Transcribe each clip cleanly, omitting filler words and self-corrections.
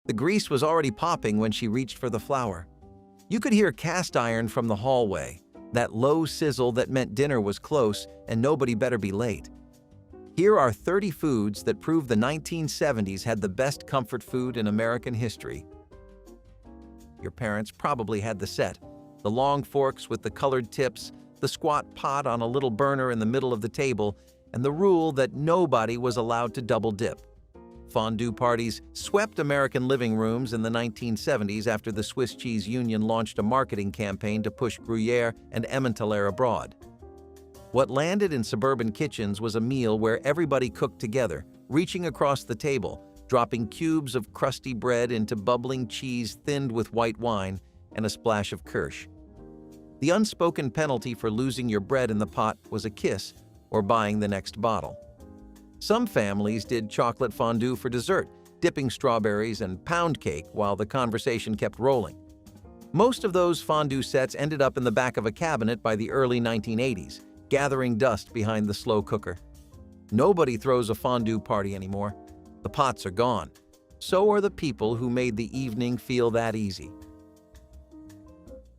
The grease was already popping when she reached for the flour. You could hear cast iron from the hallway, that low sizzle that meant dinner was close and nobody better be late. Here are 30 foods that prove the 1970s had the best comfort food in American history. Your parents probably had the set: the long forks with the colored tips, the squat pot on a little burner in the middle of the table, and the rule that nobody was allowed to double dip. Fondue parties swept American living rooms in the 1970s after the Swiss Cheese Union launched a marketing campaign to push Gruyere and Emmentaler abroad. What landed in suburban kitchens was a meal where everybody cooked together, reaching across the table, dropping cubes of crusty bread into bubbling cheese thinned with white wine and a splash of kirsch. The unspoken penalty for losing your bread in the pot was a kiss or buying the next bottle. Some families did chocolate fondue for dessert, dipping strawberries and pound cake while the conversation kept rolling. Most of those fondue sets ended up in the back of a cabinet by the early 1980s, gathering dust behind the slow cooker. Nobody throws a fondue party anymore. The pots are gone. So are the people who made the evening feel that easy.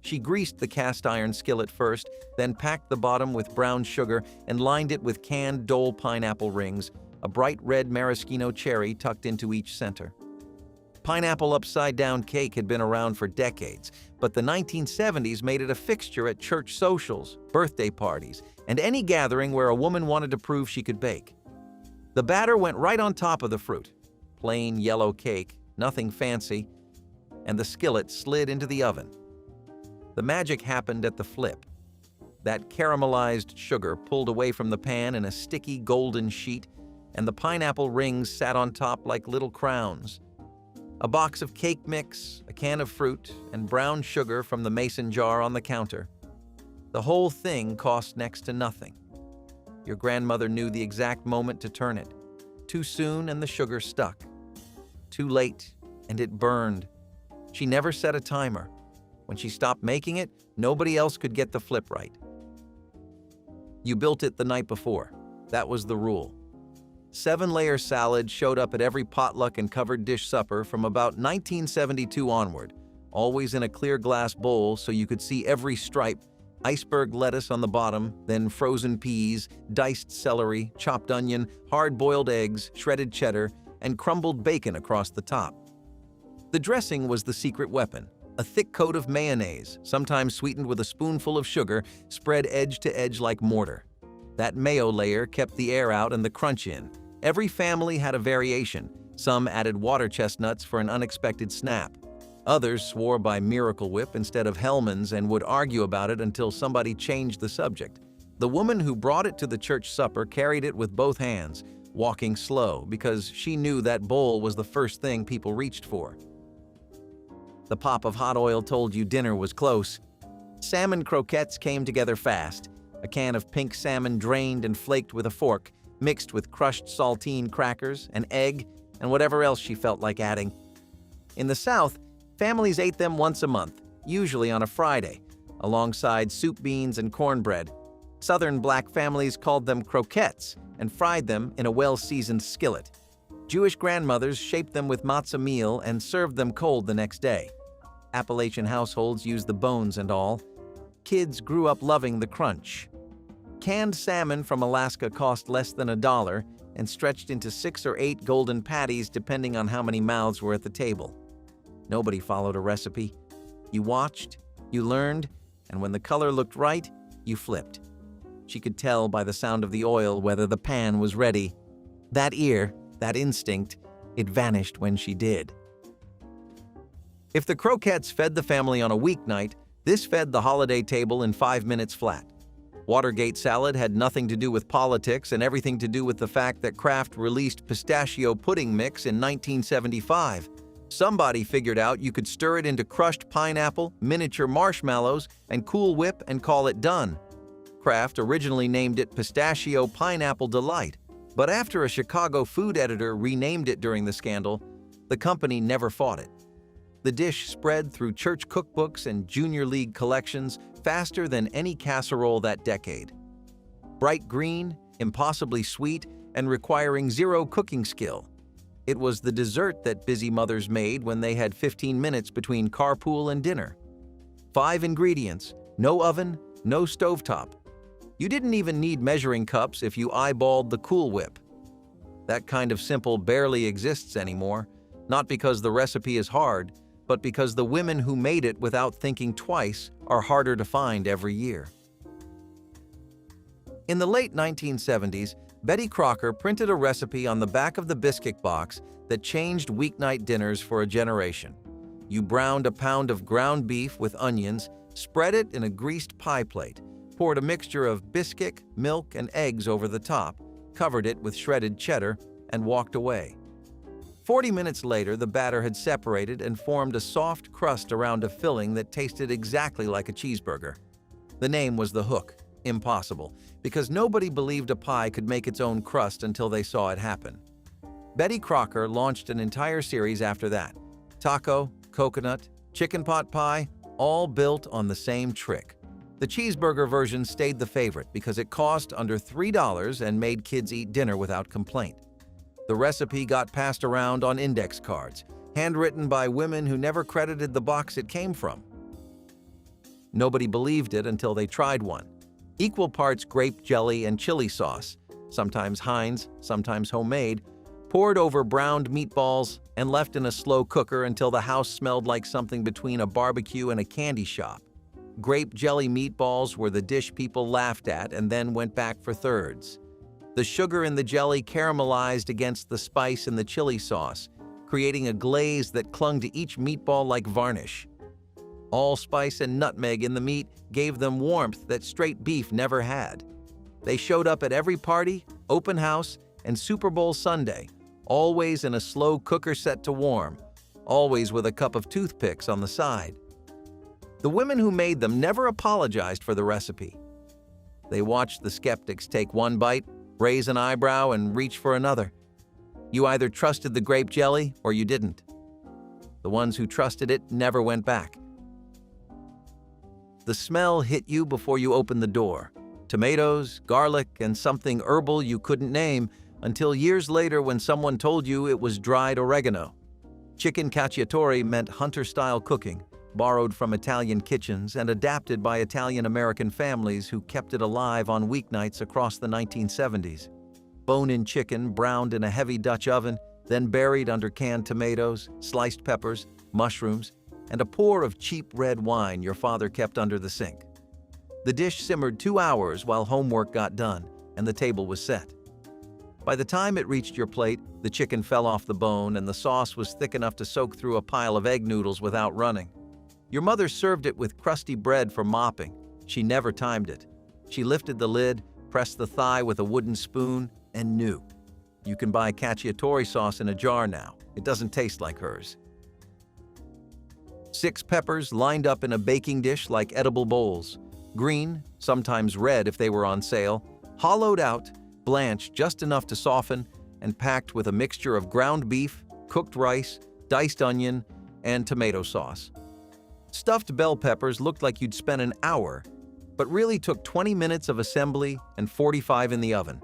She greased the cast iron skillet first, then packed the bottom with brown sugar and lined it with canned Dole pineapple rings, a bright red maraschino cherry tucked into each center. Pineapple upside-down cake had been around for decades, but the 1970s made it a fixture at church socials, birthday parties, and any gathering where a woman wanted to prove she could bake. The batter went right on top of the fruit. Plain yellow cake, nothing fancy, and the skillet slid into the oven. The magic happened at the flip. That caramelized sugar pulled away from the pan in a sticky golden sheet, and the pineapple rings sat on top like little crowns. A box of cake mix, a can of fruit, and brown sugar from the mason jar on the counter. The whole thing cost next to nothing. Your grandmother knew the exact moment to turn it. Too soon and the sugar stuck. Too late and it burned. She never set a timer. When she stopped making it, nobody else could get the flip right. You built it the night before. That was the rule. 7-layer salad showed up at every potluck and covered dish supper from about 1972 onward, always in a clear glass bowl so you could see every stripe: iceberg lettuce on the bottom, then frozen peas, diced celery, chopped onion, hard-boiled eggs, shredded cheddar, and crumbled bacon across the top. The dressing was the secret weapon. A thick coat of mayonnaise, sometimes sweetened with a spoonful of sugar, spread edge to edge like mortar. That mayo layer kept the air out and the crunch in. Every family had a variation. Some added water chestnuts for an unexpected snap. Others swore by Miracle Whip instead of Hellmann's and would argue about it until somebody changed the subject. The woman who brought it to the church supper carried it with both hands, walking slow because she knew that bowl was the first thing people reached for. The pop of hot oil told you dinner was close. Salmon croquettes came together fast. A can of pink salmon drained and flaked with a fork, mixed with crushed saltine crackers, an egg, and whatever else she felt like adding. In the South, families ate them once a month, usually on a Friday, alongside soup beans and cornbread. Southern black families called them croquettes and fried them in a well-seasoned skillet. Jewish grandmothers shaped them with matzah meal and served them cold the next day. Appalachian households used the bones and all. Kids grew up loving the crunch. Canned salmon from Alaska cost less than $1 and stretched into 6 or 8 golden patties depending on how many mouths were at the table. Nobody followed a recipe. You watched, you learned, and when the color looked right, you flipped. She could tell by the sound of the oil whether the pan was ready. That ear, that instinct, it vanished when she did. If the croquettes fed the family on a weeknight, this fed the holiday table in 5 minutes flat. Watergate salad had nothing to do with politics and everything to do with the fact that Kraft released pistachio pudding mix in 1975. Somebody figured out you could stir it into crushed pineapple, miniature marshmallows, and Cool Whip and call it done. Kraft originally named it Pistachio Pineapple Delight, but after a Chicago food editor renamed it during the scandal, the company never fought it. The dish spread through church cookbooks and junior league collections faster than any casserole that decade. Bright green, impossibly sweet, and requiring zero cooking skill. It was the dessert that busy mothers made when they had 15 minutes between carpool and dinner. 5 ingredients, no oven, no stovetop. You didn't even need measuring cups if you eyeballed the Cool Whip. That kind of simple barely exists anymore, not because the recipe is hard, but because the women who made it without thinking twice are harder to find every year. In the late 1970s, Betty Crocker printed a recipe on the back of the biscuit box that changed weeknight dinners for a generation. You browned a pound of ground beef with onions, spread it in a greased pie plate, poured a mixture of biscuit, milk, and eggs over the top, covered it with shredded cheddar, and walked away. 40 minutes later, the batter had separated and formed a soft crust around a filling that tasted exactly like a cheeseburger. The name was The Hook. Impossible, because nobody believed a pie could make its own crust until they saw it happen. Betty Crocker launched an entire series after that. Taco, coconut, chicken pot pie, all built on the same trick. The cheeseburger version stayed the favorite because it cost under $3 and made kids eat dinner without complaint. The recipe got passed around on index cards, handwritten by women who never credited the box it came from. Nobody believed it until they tried one. Equal parts grape jelly and chili sauce, sometimes Heinz, sometimes homemade, poured over browned meatballs and left in a slow cooker until the house smelled like something between a barbecue and a candy shop. Grape jelly meatballs were the dish people laughed at and then went back for thirds. The sugar in the jelly caramelized against the spice in the chili sauce, creating a glaze that clung to each meatball like varnish. Allspice and nutmeg in the meat gave them warmth that straight beef never had. They showed up at every party, open house, and Super Bowl Sunday, always in a slow cooker set to warm, always with a cup of toothpicks on the side. The women who made them never apologized for the recipe. They watched the skeptics take one bite, raise an eyebrow, and reach for another. You either trusted the grape jelly or you didn't. The ones who trusted it never went back. The smell hit you before you opened the door. Tomatoes, garlic, and something herbal you couldn't name until years later when someone told you it was dried oregano. Chicken cacciatore meant hunter-style cooking, borrowed from Italian kitchens and adapted by Italian-American families who kept it alive on weeknights across the 1970s. Bone-in chicken browned in a heavy Dutch oven, then buried under canned tomatoes, sliced peppers, mushrooms, and a pour of cheap red wine your father kept under the sink. The dish simmered 2 hours while homework got done, and the table was set. By the time it reached your plate, the chicken fell off the bone and the sauce was thick enough to soak through a pile of egg noodles without running. Your mother served it with crusty bread for mopping. She never timed it. She lifted the lid, pressed the thigh with a wooden spoon, and knew. You can buy cacciatore sauce in a jar now. It doesn't taste like hers. 6 peppers lined up in a baking dish like edible bowls. Green, sometimes red if they were on sale, hollowed out, blanched just enough to soften, and packed with a mixture of ground beef, cooked rice, diced onion, and tomato sauce. Stuffed bell peppers looked like you'd spent an hour, but really took 20 minutes of assembly and 45 in the oven.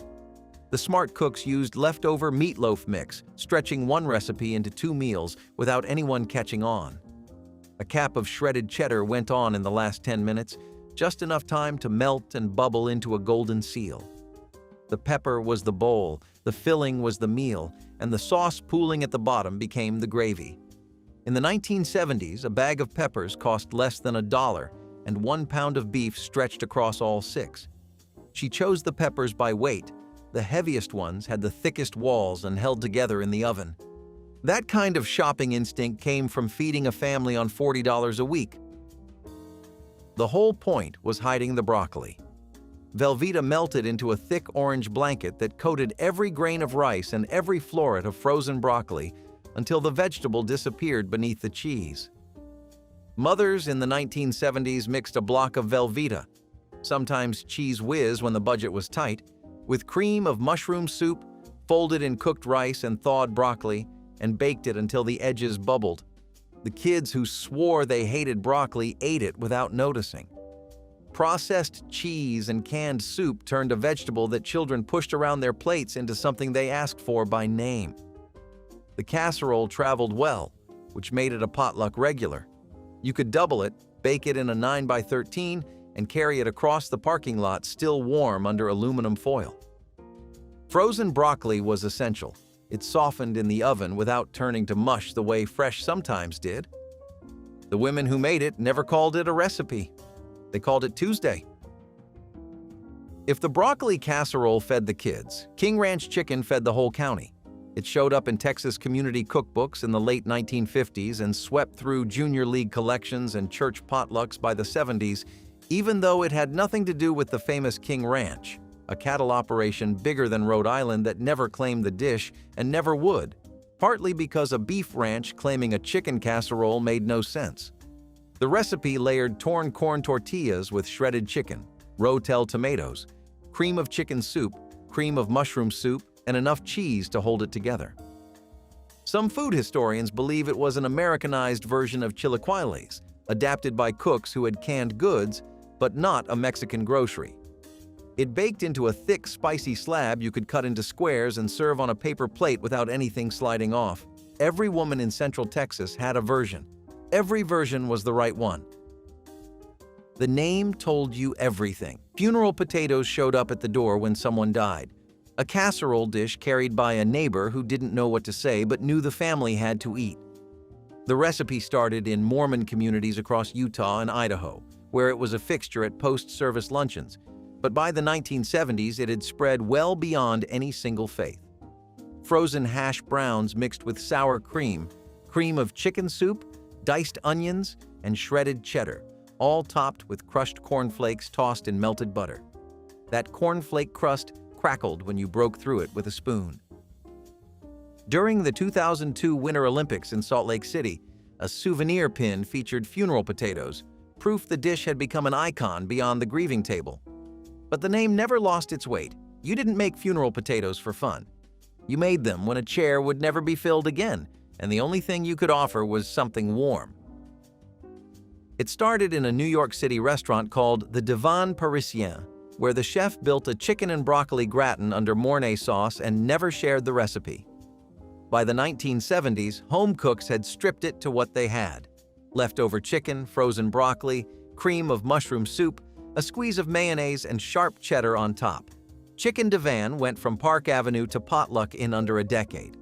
The smart cooks used leftover meatloaf mix, stretching one recipe into 2 meals without anyone catching on. A cap of shredded cheddar went on in the last 10 minutes, just enough time to melt and bubble into a golden seal. The pepper was the bowl, the filling was the meal, and the sauce pooling at the bottom became the gravy. In the 1970s, a bag of peppers cost less than $1, and 1 pound of beef stretched across all 6. She chose the peppers by weight. The heaviest ones had the thickest walls and held together in the oven. That kind of shopping instinct came from feeding a family on $40 a week. The whole point was hiding the broccoli. Velveeta melted into a thick orange blanket that coated every grain of rice and every floret of frozen broccoli until the vegetable disappeared beneath the cheese. Mothers in the 1970s mixed a block of Velveeta, sometimes cheese whiz when the budget was tight, with cream of mushroom soup, folded in cooked rice and thawed broccoli, and baked it until the edges bubbled. The kids who swore they hated broccoli ate it without noticing. Processed cheese and canned soup turned a vegetable that children pushed around their plates into something they asked for by name. The casserole traveled well, which made it a potluck regular. You could double it, bake it in a 9x13, and carry it across the parking lot still warm under aluminum foil. Frozen broccoli was essential. It softened in the oven without turning to mush the way fresh sometimes did. The women who made it never called it a recipe. They called it Tuesday. If the broccoli casserole fed the kids, King Ranch chicken fed the whole county. It showed up in Texas community cookbooks in the late 1950s and swept through junior league collections and church potlucks by the 70s, even though it had nothing to do with the famous King Ranch, a cattle operation bigger than Rhode Island that never claimed the dish and never would, partly because a beef ranch claiming a chicken casserole made no sense. The recipe layered torn corn tortillas with shredded chicken, Rotel tomatoes, cream of chicken soup, cream of mushroom soup, and enough cheese to hold it together. Some food historians believe it was an Americanized version of chilaquiles, adapted by cooks who had canned goods, but not a Mexican grocery. It baked into a thick, spicy slab you could cut into squares and serve on a paper plate without anything sliding off. Every woman in Central Texas had a version. Every version was the right one. The name told you everything. Funeral potatoes showed up at the door when someone died. A casserole dish carried by a neighbor who didn't know what to say but knew the family had to eat. The recipe started in Mormon communities across Utah and Idaho, where it was a fixture at post-service luncheons, but by the 1970s it had spread well beyond any single faith. Frozen hash browns mixed with sour cream, cream of chicken soup, diced onions, and shredded cheddar, all topped with crushed cornflakes tossed in melted butter. That cornflake crust crackled when you broke through it with a spoon. During the 2002 Winter Olympics in Salt Lake City, a souvenir pin featured funeral potatoes, proof the dish had become an icon beyond the grieving table. But the name never lost its weight. You didn't make funeral potatoes for fun. You made them when a chair would never be filled again, and the only thing you could offer was something warm. It started in a New York City restaurant called the Divan Parisien, where the chef built a chicken and broccoli gratin under Mornay sauce and never shared the recipe. By the 1970s, home cooks had stripped it to what they had: leftover chicken, frozen broccoli, cream of mushroom soup, a squeeze of mayonnaise, and sharp cheddar on top. Chicken Divan went from Park Avenue to Potluck in under a decade.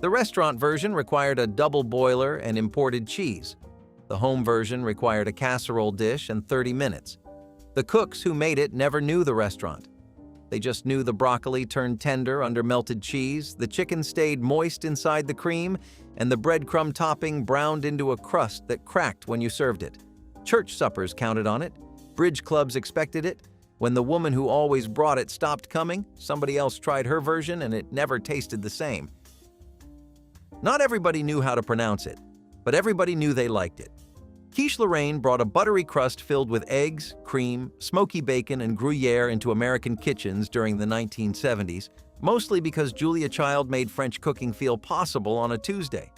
The restaurant version required a double boiler and imported cheese. The home version required a casserole dish and 30 minutes. The cooks who made it never knew the restaurant. They just knew the broccoli turned tender under melted cheese, the chicken stayed moist inside the cream, and the breadcrumb topping browned into a crust that cracked when you served it. Church suppers counted on it. Bridge clubs expected it. When the woman who always brought it stopped coming, somebody else tried her version and it never tasted the same. Not everybody knew how to pronounce it, but everybody knew they liked it. Quiche Lorraine brought a buttery crust filled with eggs, cream, smoky bacon, and Gruyere into American kitchens during the 1970s, mostly because Julia Child made French cooking feel possible on a Tuesday.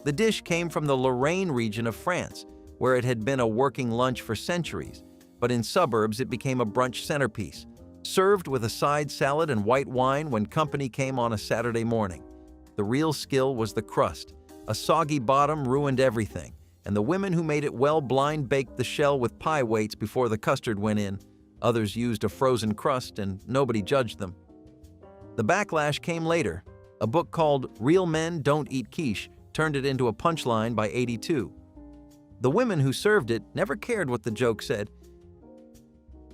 The dish came from the Lorraine region of France, where it had been a working lunch for centuries, but in suburbs it became a brunch centerpiece, served with a side salad and white wine when company came on a Saturday morning. The real skill was the crust. A soggy bottom ruined everything, and the women who made it well blind-baked the shell with pie weights before the custard went in. Others used a frozen crust, and nobody judged them. The backlash came later. A book called Real Men Don't Eat Quiche turned it into a punchline by '82. The women who served it never cared what the joke said.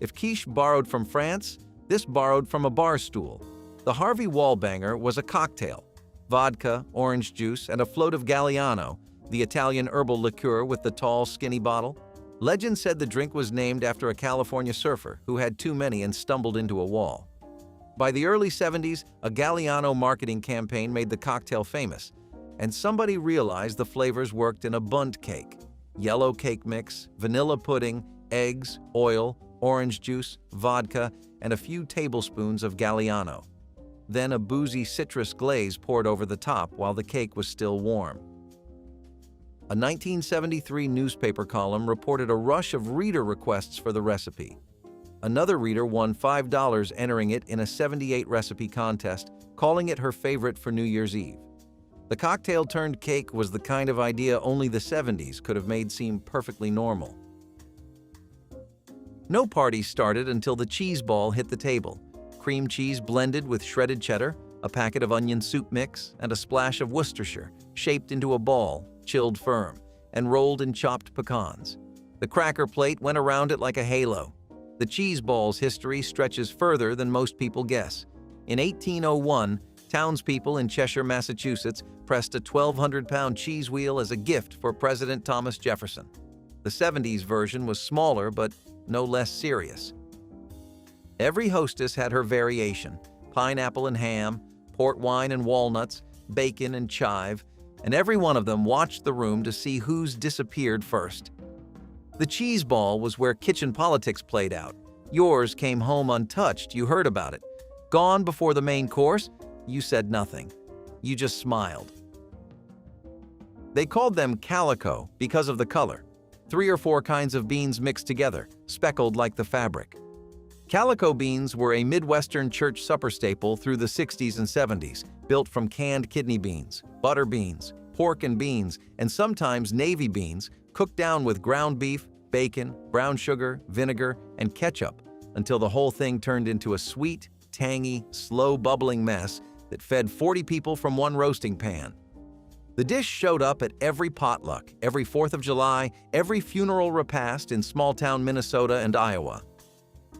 If quiche borrowed from France, this borrowed from a bar stool. The Harvey Wallbanger was a cocktail: vodka, orange juice, and a float of Galliano, the Italian herbal liqueur with the tall, skinny bottle. Legend said the drink was named after a California surfer who had too many and stumbled into a wall. By the early 70s, a Galliano marketing campaign made the cocktail famous, and somebody realized the flavors worked in a bundt cake: yellow cake mix, vanilla pudding, eggs, oil, orange juice, vodka, and a few tablespoons of Galliano. Then a boozy citrus glaze poured over the top while the cake was still warm. A 1973 newspaper column reported a rush of reader requests for the recipe. Another reader won $5 entering it in a '78 recipe contest, calling it her favorite for New Year's Eve. The cocktail-turned cake was the kind of idea only the 70s could have made seem perfectly normal. No party started until the cheese ball hit the table. Cream cheese blended with shredded cheddar, a packet of onion soup mix, and a splash of Worcestershire, shaped into a ball, chilled firm, and rolled in chopped pecans. The cracker plate went around it like a halo. The cheese ball's history stretches further than most people guess. In 1801, townspeople in Cheshire, Massachusetts, pressed a 1,200-pound cheese wheel as a gift for President Thomas Jefferson. The 70s version was smaller but no less serious. Every hostess had her variation: pineapple and ham, port wine and walnuts, bacon and chive, and every one of them watched the room to see whose disappeared first. The cheese ball was where kitchen politics played out. Yours came home untouched, you heard about it. Gone before the main course, you said nothing. You just smiled. They called them calico because of the color. 3 or 4 kinds of beans mixed together, speckled like the fabric. Calico beans were a Midwestern church supper staple through the 60s and 70s, built from canned kidney beans, butter beans, pork and beans, and sometimes navy beans, cooked down with ground beef, bacon, brown sugar, vinegar, and ketchup until the whole thing turned into a sweet, tangy, slow-bubbling mess that fed 40 people from one roasting pan. The dish showed up at every potluck, every 4th of July, every funeral repast in small-town Minnesota and Iowa.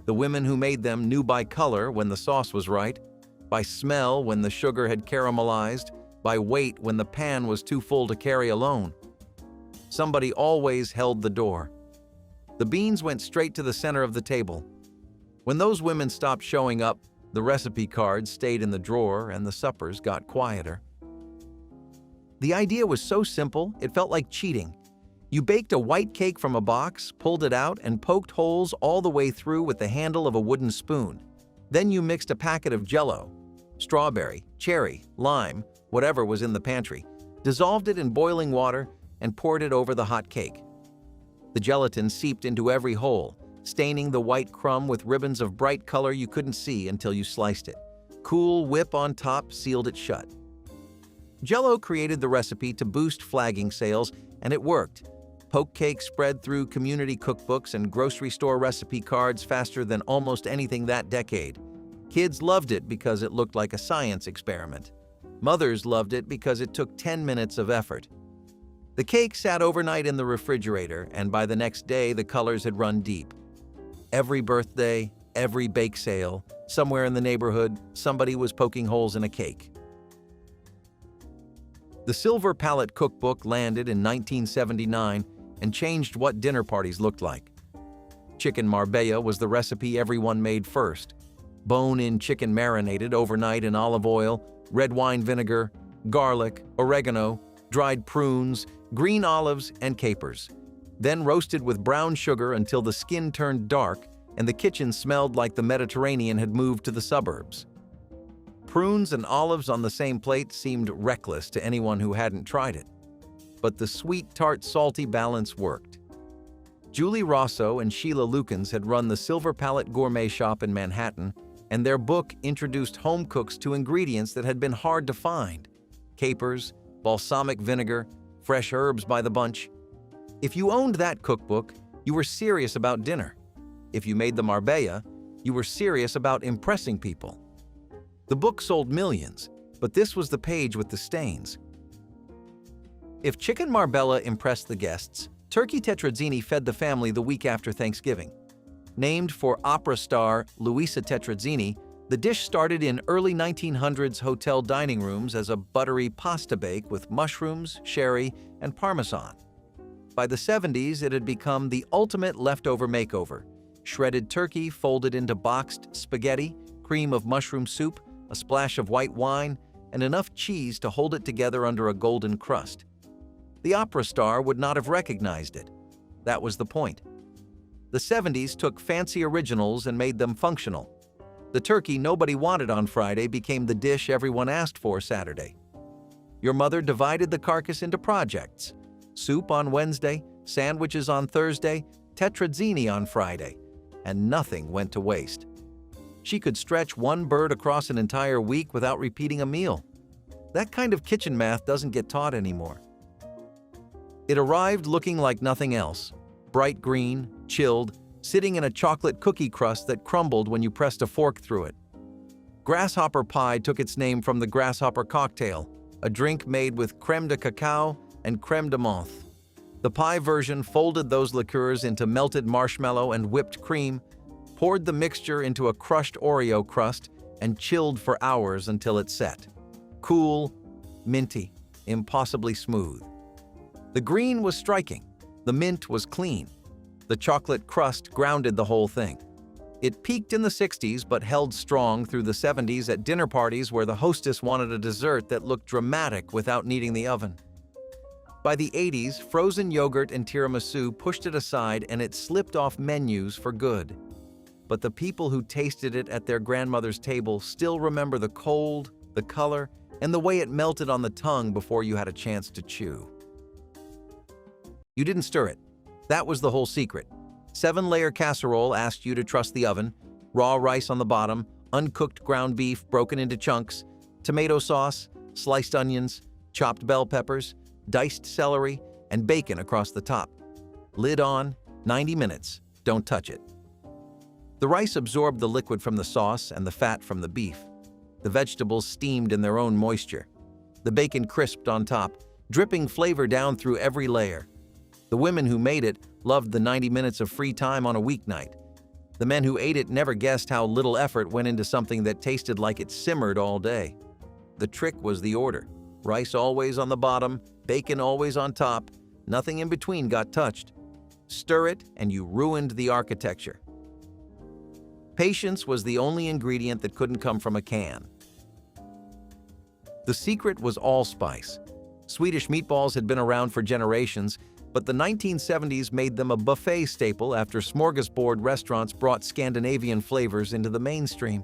The women who made them knew by color when the sauce was right, by smell when the sugar had caramelized, by weight when the pan was too full to carry alone. Somebody always held the door. The beans went straight to the center of the table. When those women stopped showing up, the recipe cards stayed in the drawer and the suppers got quieter. The idea was so simple, it felt like cheating. You baked a white cake from a box, pulled it out, and poked holes all the way through with the handle of a wooden spoon. Then you mixed a packet of Jell-O, strawberry, cherry, lime, whatever was in the pantry, dissolved it in boiling water, and poured it over the hot cake. The gelatin seeped into every hole, staining the white crumb with ribbons of bright color you couldn't see until you sliced it. Cool whip on top sealed it shut. Jell-O created the recipe to boost flagging sales, and it worked. Poke cake spread through community cookbooks and grocery store recipe cards faster than almost anything that decade. Kids loved it because it looked like a science experiment. Mothers loved it because it took 10 minutes of effort. The cake sat overnight in the refrigerator, and by the next day, the colors had run deep. Every birthday, every bake sale, somewhere in the neighborhood, somebody was poking holes in a cake. The Silver Palette Cookbook landed in 1979 and changed what dinner parties looked like. Chicken marbella was the recipe everyone made first. Bone-in chicken marinated overnight in olive oil, red wine vinegar, garlic, oregano, dried prunes, green olives, and capers. Then roasted with brown sugar until the skin turned dark and the kitchen smelled like the Mediterranean had moved to the suburbs. Prunes and olives on the same plate seemed reckless to anyone who hadn't tried it. But the sweet, tart, salty balance worked. Julie Rosso and Sheila Lukens had run the Silver Palette Gourmet shop in Manhattan, and their book introduced home cooks to ingredients that had been hard to find: capers, balsamic vinegar, fresh herbs by the bunch. If you owned that cookbook, you were serious about dinner. If you made the marbella, you were serious about impressing people. The book sold millions, but this was the page with the stains. If chicken marbella impressed the guests, turkey tetrazzini fed the family the week after Thanksgiving. Named for opera star Luisa Tetrazzini, the dish started in early 1900s hotel dining rooms as a buttery pasta bake with mushrooms, sherry, and parmesan. By the 70s, it had become the ultimate leftover makeover: shredded turkey folded into boxed spaghetti, cream of mushroom soup, a splash of white wine, and enough cheese to hold it together under a golden crust. The opera star would not have recognized it. That was the point. The 70s took fancy originals and made them functional. The turkey nobody wanted on Friday became the dish everyone asked for Saturday. Your mother divided the carcass into projects: soup on Wednesday, sandwiches on Thursday, tetrazzini on Friday, and nothing went to waste. She could stretch one bird across an entire week without repeating a meal. That kind of kitchen math doesn't get taught anymore. It arrived looking like nothing else. Bright green, chilled, sitting in a chocolate cookie crust that crumbled when you pressed a fork through it. Grasshopper pie took its name from the grasshopper cocktail, a drink made with crème de cacao and crème de menthe. The pie version folded those liqueurs into melted marshmallow and whipped cream, poured the mixture into a crushed Oreo crust, and chilled for hours until it set. Cool, minty, impossibly smooth. The green was striking. The mint was clean. The chocolate crust grounded the whole thing. It peaked in the 60s but held strong through the 70s at dinner parties where the hostess wanted a dessert that looked dramatic without needing the oven. By the 80s, frozen yogurt and tiramisu pushed it aside and it slipped off menus for good. But the people who tasted it at their grandmother's table still remember the cold, the color, and the way it melted on the tongue before you had a chance to chew. You didn't stir it. That was the whole secret. 7-layer casserole asked you to trust the oven, raw rice on the bottom, uncooked ground beef broken into chunks, tomato sauce, sliced onions, chopped bell peppers, diced celery, and bacon across the top. Lid on, 90 minutes, don't touch it. The rice absorbed the liquid from the sauce and the fat from the beef. The vegetables steamed in their own moisture. The bacon crisped on top, dripping flavor down through every layer. The women who made it loved the 90 minutes of free time on a weeknight. The men who ate it never guessed how little effort went into something that tasted like it simmered all day. The trick was the order. Rice always on the bottom, bacon always on top, nothing in between got touched. Stir it and you ruined the architecture. Patience was the only ingredient that couldn't come from a can. The secret was allspice. Swedish meatballs had been around for generations, but the 1970s made them a buffet staple after smorgasbord restaurants brought Scandinavian flavors into the mainstream.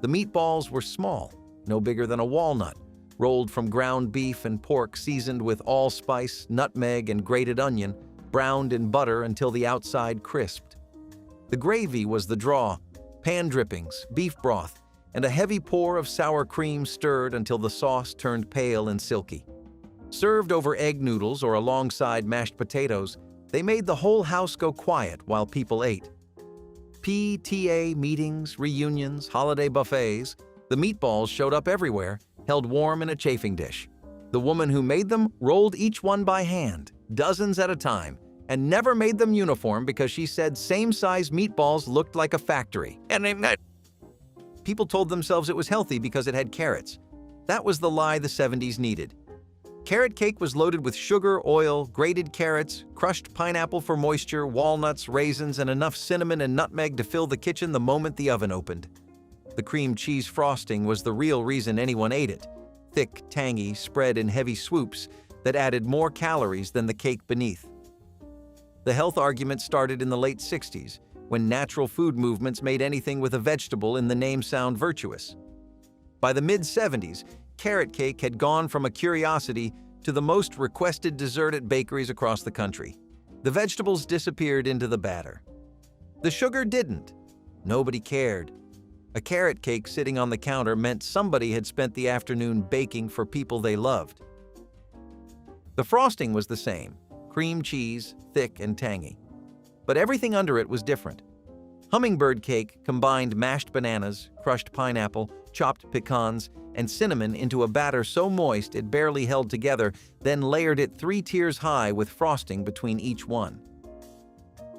The meatballs were small, no bigger than a walnut, rolled from ground beef and pork seasoned with allspice, nutmeg, and grated onion, browned in butter until the outside crisped. The gravy was the draw, pan drippings, beef broth, and a heavy pour of sour cream stirred until the sauce turned pale and silky. Served over egg noodles or alongside mashed potatoes, they made the whole house go quiet while people ate. PTA meetings, reunions, holiday buffets, the meatballs showed up everywhere, held warm in a chafing dish. The woman who made them rolled each one by hand, dozens at a time, and never made them uniform because she said same-size meatballs looked like a factory. People told themselves it was healthy because it had carrots. That was the lie the 70s needed. Carrot cake was loaded with sugar, oil, grated carrots, crushed pineapple for moisture, walnuts, raisins, and enough cinnamon and nutmeg to fill the kitchen the moment the oven opened. The cream cheese frosting was the real reason anyone ate it. Thick, tangy, spread in heavy swoops that added more calories than the cake beneath. The health argument started in the late 60s, when natural food movements made anything with a vegetable in the name sound virtuous. By the mid-70s, carrot cake had gone from a curiosity to the most requested dessert at bakeries across the country. The vegetables disappeared into the batter. The sugar didn't. Nobody cared. A carrot cake sitting on the counter meant somebody had spent the afternoon baking for people they loved. The frosting was the same, cream cheese, thick and tangy. But everything under it was different. Hummingbird cake combined mashed bananas, crushed pineapple, chopped pecans, and cinnamon into a batter so moist it barely held together, then layered it 3 tiers high with frosting between each one.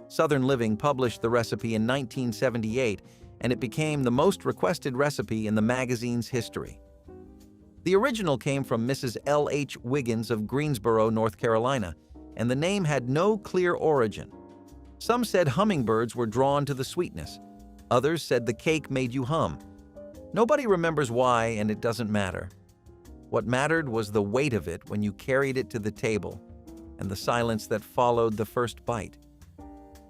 Southern Living published the recipe in 1978, and it became the most requested recipe in the magazine's history. The original came from Mrs. L.H. Wiggins of Greensboro, North Carolina, and the name had no clear origin. Some said hummingbirds were drawn to the sweetness. Others said the cake made you hum. Nobody remembers why, and it doesn't matter. What mattered was the weight of it when you carried it to the table, and the silence that followed the first bite.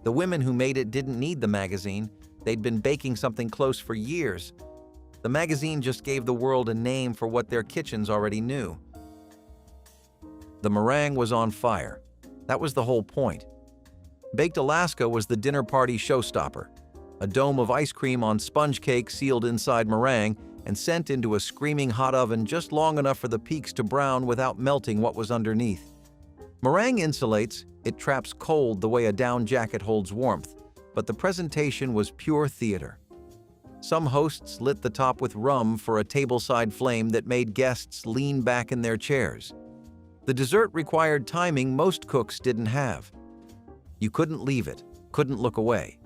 The women who made it didn't need the magazine. They'd been baking something close for years. The magazine just gave the world a name for what their kitchens already knew. The meringue was on fire. That was the whole point. Baked Alaska was the dinner party showstopper. A dome of ice cream on sponge cake sealed inside meringue, and sent into a screaming hot oven just long enough for the peaks to brown without melting what was underneath. Meringue insulates, it traps cold the way a down jacket holds warmth, but the presentation was pure theater. Some hosts lit the top with rum for a tableside flame that made guests lean back in their chairs. The dessert required timing most cooks didn't have. You couldn't leave it, couldn't look away.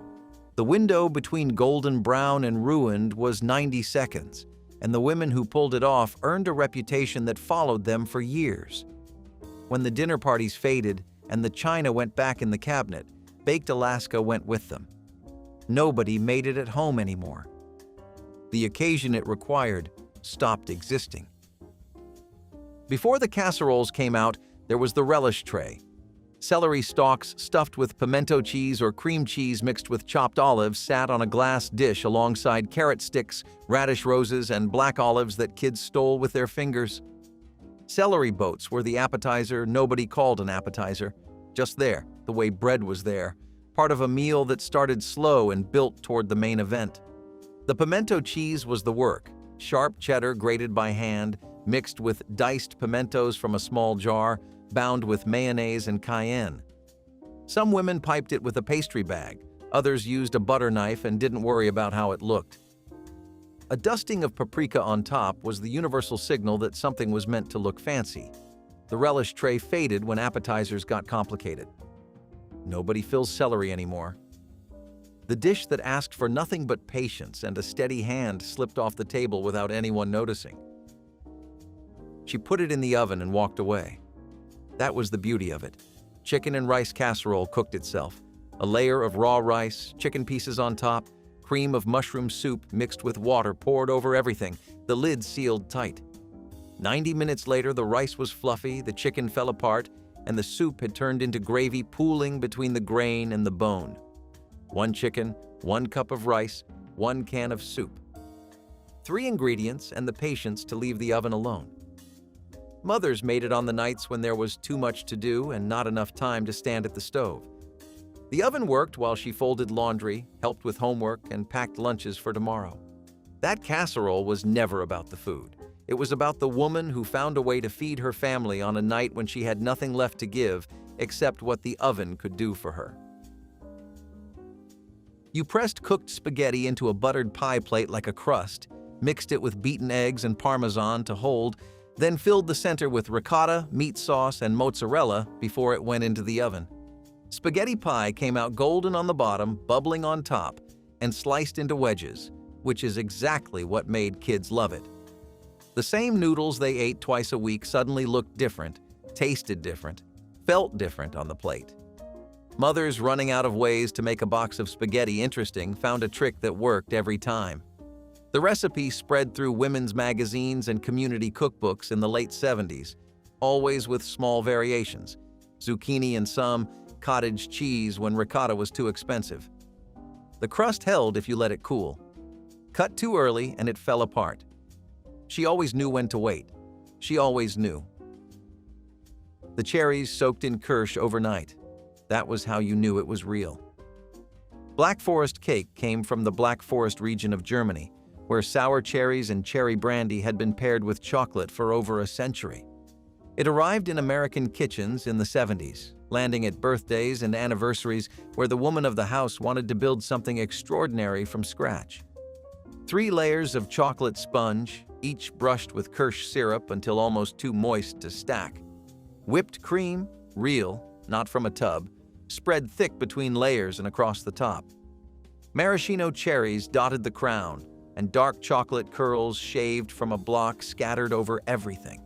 The window between golden brown and ruined was 90 seconds, and the women who pulled it off earned a reputation that followed them for years. When the dinner parties faded and the china went back in the cabinet, baked Alaska went with them. Nobody made it at home anymore. The occasion it required stopped existing. Before the casseroles came out, there was the relish tray. Celery stalks stuffed with pimento cheese or cream cheese mixed with chopped olives sat on a glass dish alongside carrot sticks, radish roses, and black olives that kids stole with their fingers. Celery boats were the appetizer nobody called an appetizer, just there, the way bread was there, part of a meal that started slow and built toward the main event. The pimento cheese was the work, sharp cheddar grated by hand, mixed with diced pimentos from a small jar, bound with mayonnaise and cayenne. Some women piped it with a pastry bag, others used a butter knife and didn't worry about how it looked. A dusting of paprika on top was the universal signal that something was meant to look fancy. The relish tray faded when appetizers got complicated. Nobody fills celery anymore. The dish that asked for nothing but patience and a steady hand slipped off the table without anyone noticing. She put it in the oven and walked away. That was the beauty of it. Chicken and rice casserole cooked itself. A layer of raw rice, chicken pieces on top, cream of mushroom soup mixed with water poured over everything, the lid sealed tight. 90 minutes later, the rice was fluffy, the chicken fell apart, and the soup had turned into gravy pooling between the grain and the bone. 1 chicken, 1 cup of rice, 1 can of soup. 3 ingredients and the patience to leave the oven alone. Mothers made it on the nights when there was too much to do and not enough time to stand at the stove. The oven worked while she folded laundry, helped with homework, and packed lunches for tomorrow. That casserole was never about the food. It was about the woman who found a way to feed her family on a night when she had nothing left to give except what the oven could do for her. You pressed cooked spaghetti into a buttered pie plate like a crust, mixed it with beaten eggs and Parmesan to hold, then filled the center with ricotta, meat sauce, and mozzarella before it went into the oven. Spaghetti pie came out golden on the bottom, bubbling on top, and sliced into wedges, which is exactly what made kids love it. The same noodles they ate twice a week suddenly looked different, tasted different, felt different on the plate. Mothers running out of ways to make a box of spaghetti interesting found a trick that worked every time. The recipe spread through women's magazines and community cookbooks in the late 70s, always with small variations: zucchini in some, cottage cheese when ricotta was too expensive. The crust held if you let it cool. Cut too early and it fell apart. She always knew when to wait. She always knew. The cherries soaked in kirsch overnight. That was how you knew it was real. Black Forest cake came from the Black Forest region of Germany, where sour cherries and cherry brandy had been paired with chocolate for over a century. It arrived in American kitchens in the 70s, landing at birthdays and anniversaries where the woman of the house wanted to build something extraordinary from scratch. 3 layers of chocolate sponge, each brushed with kirsch syrup until almost too moist to stack. Whipped cream, real, not from a tub, spread thick between layers and across the top. Maraschino cherries dotted the crown, and dark chocolate curls shaved from a block scattered over everything.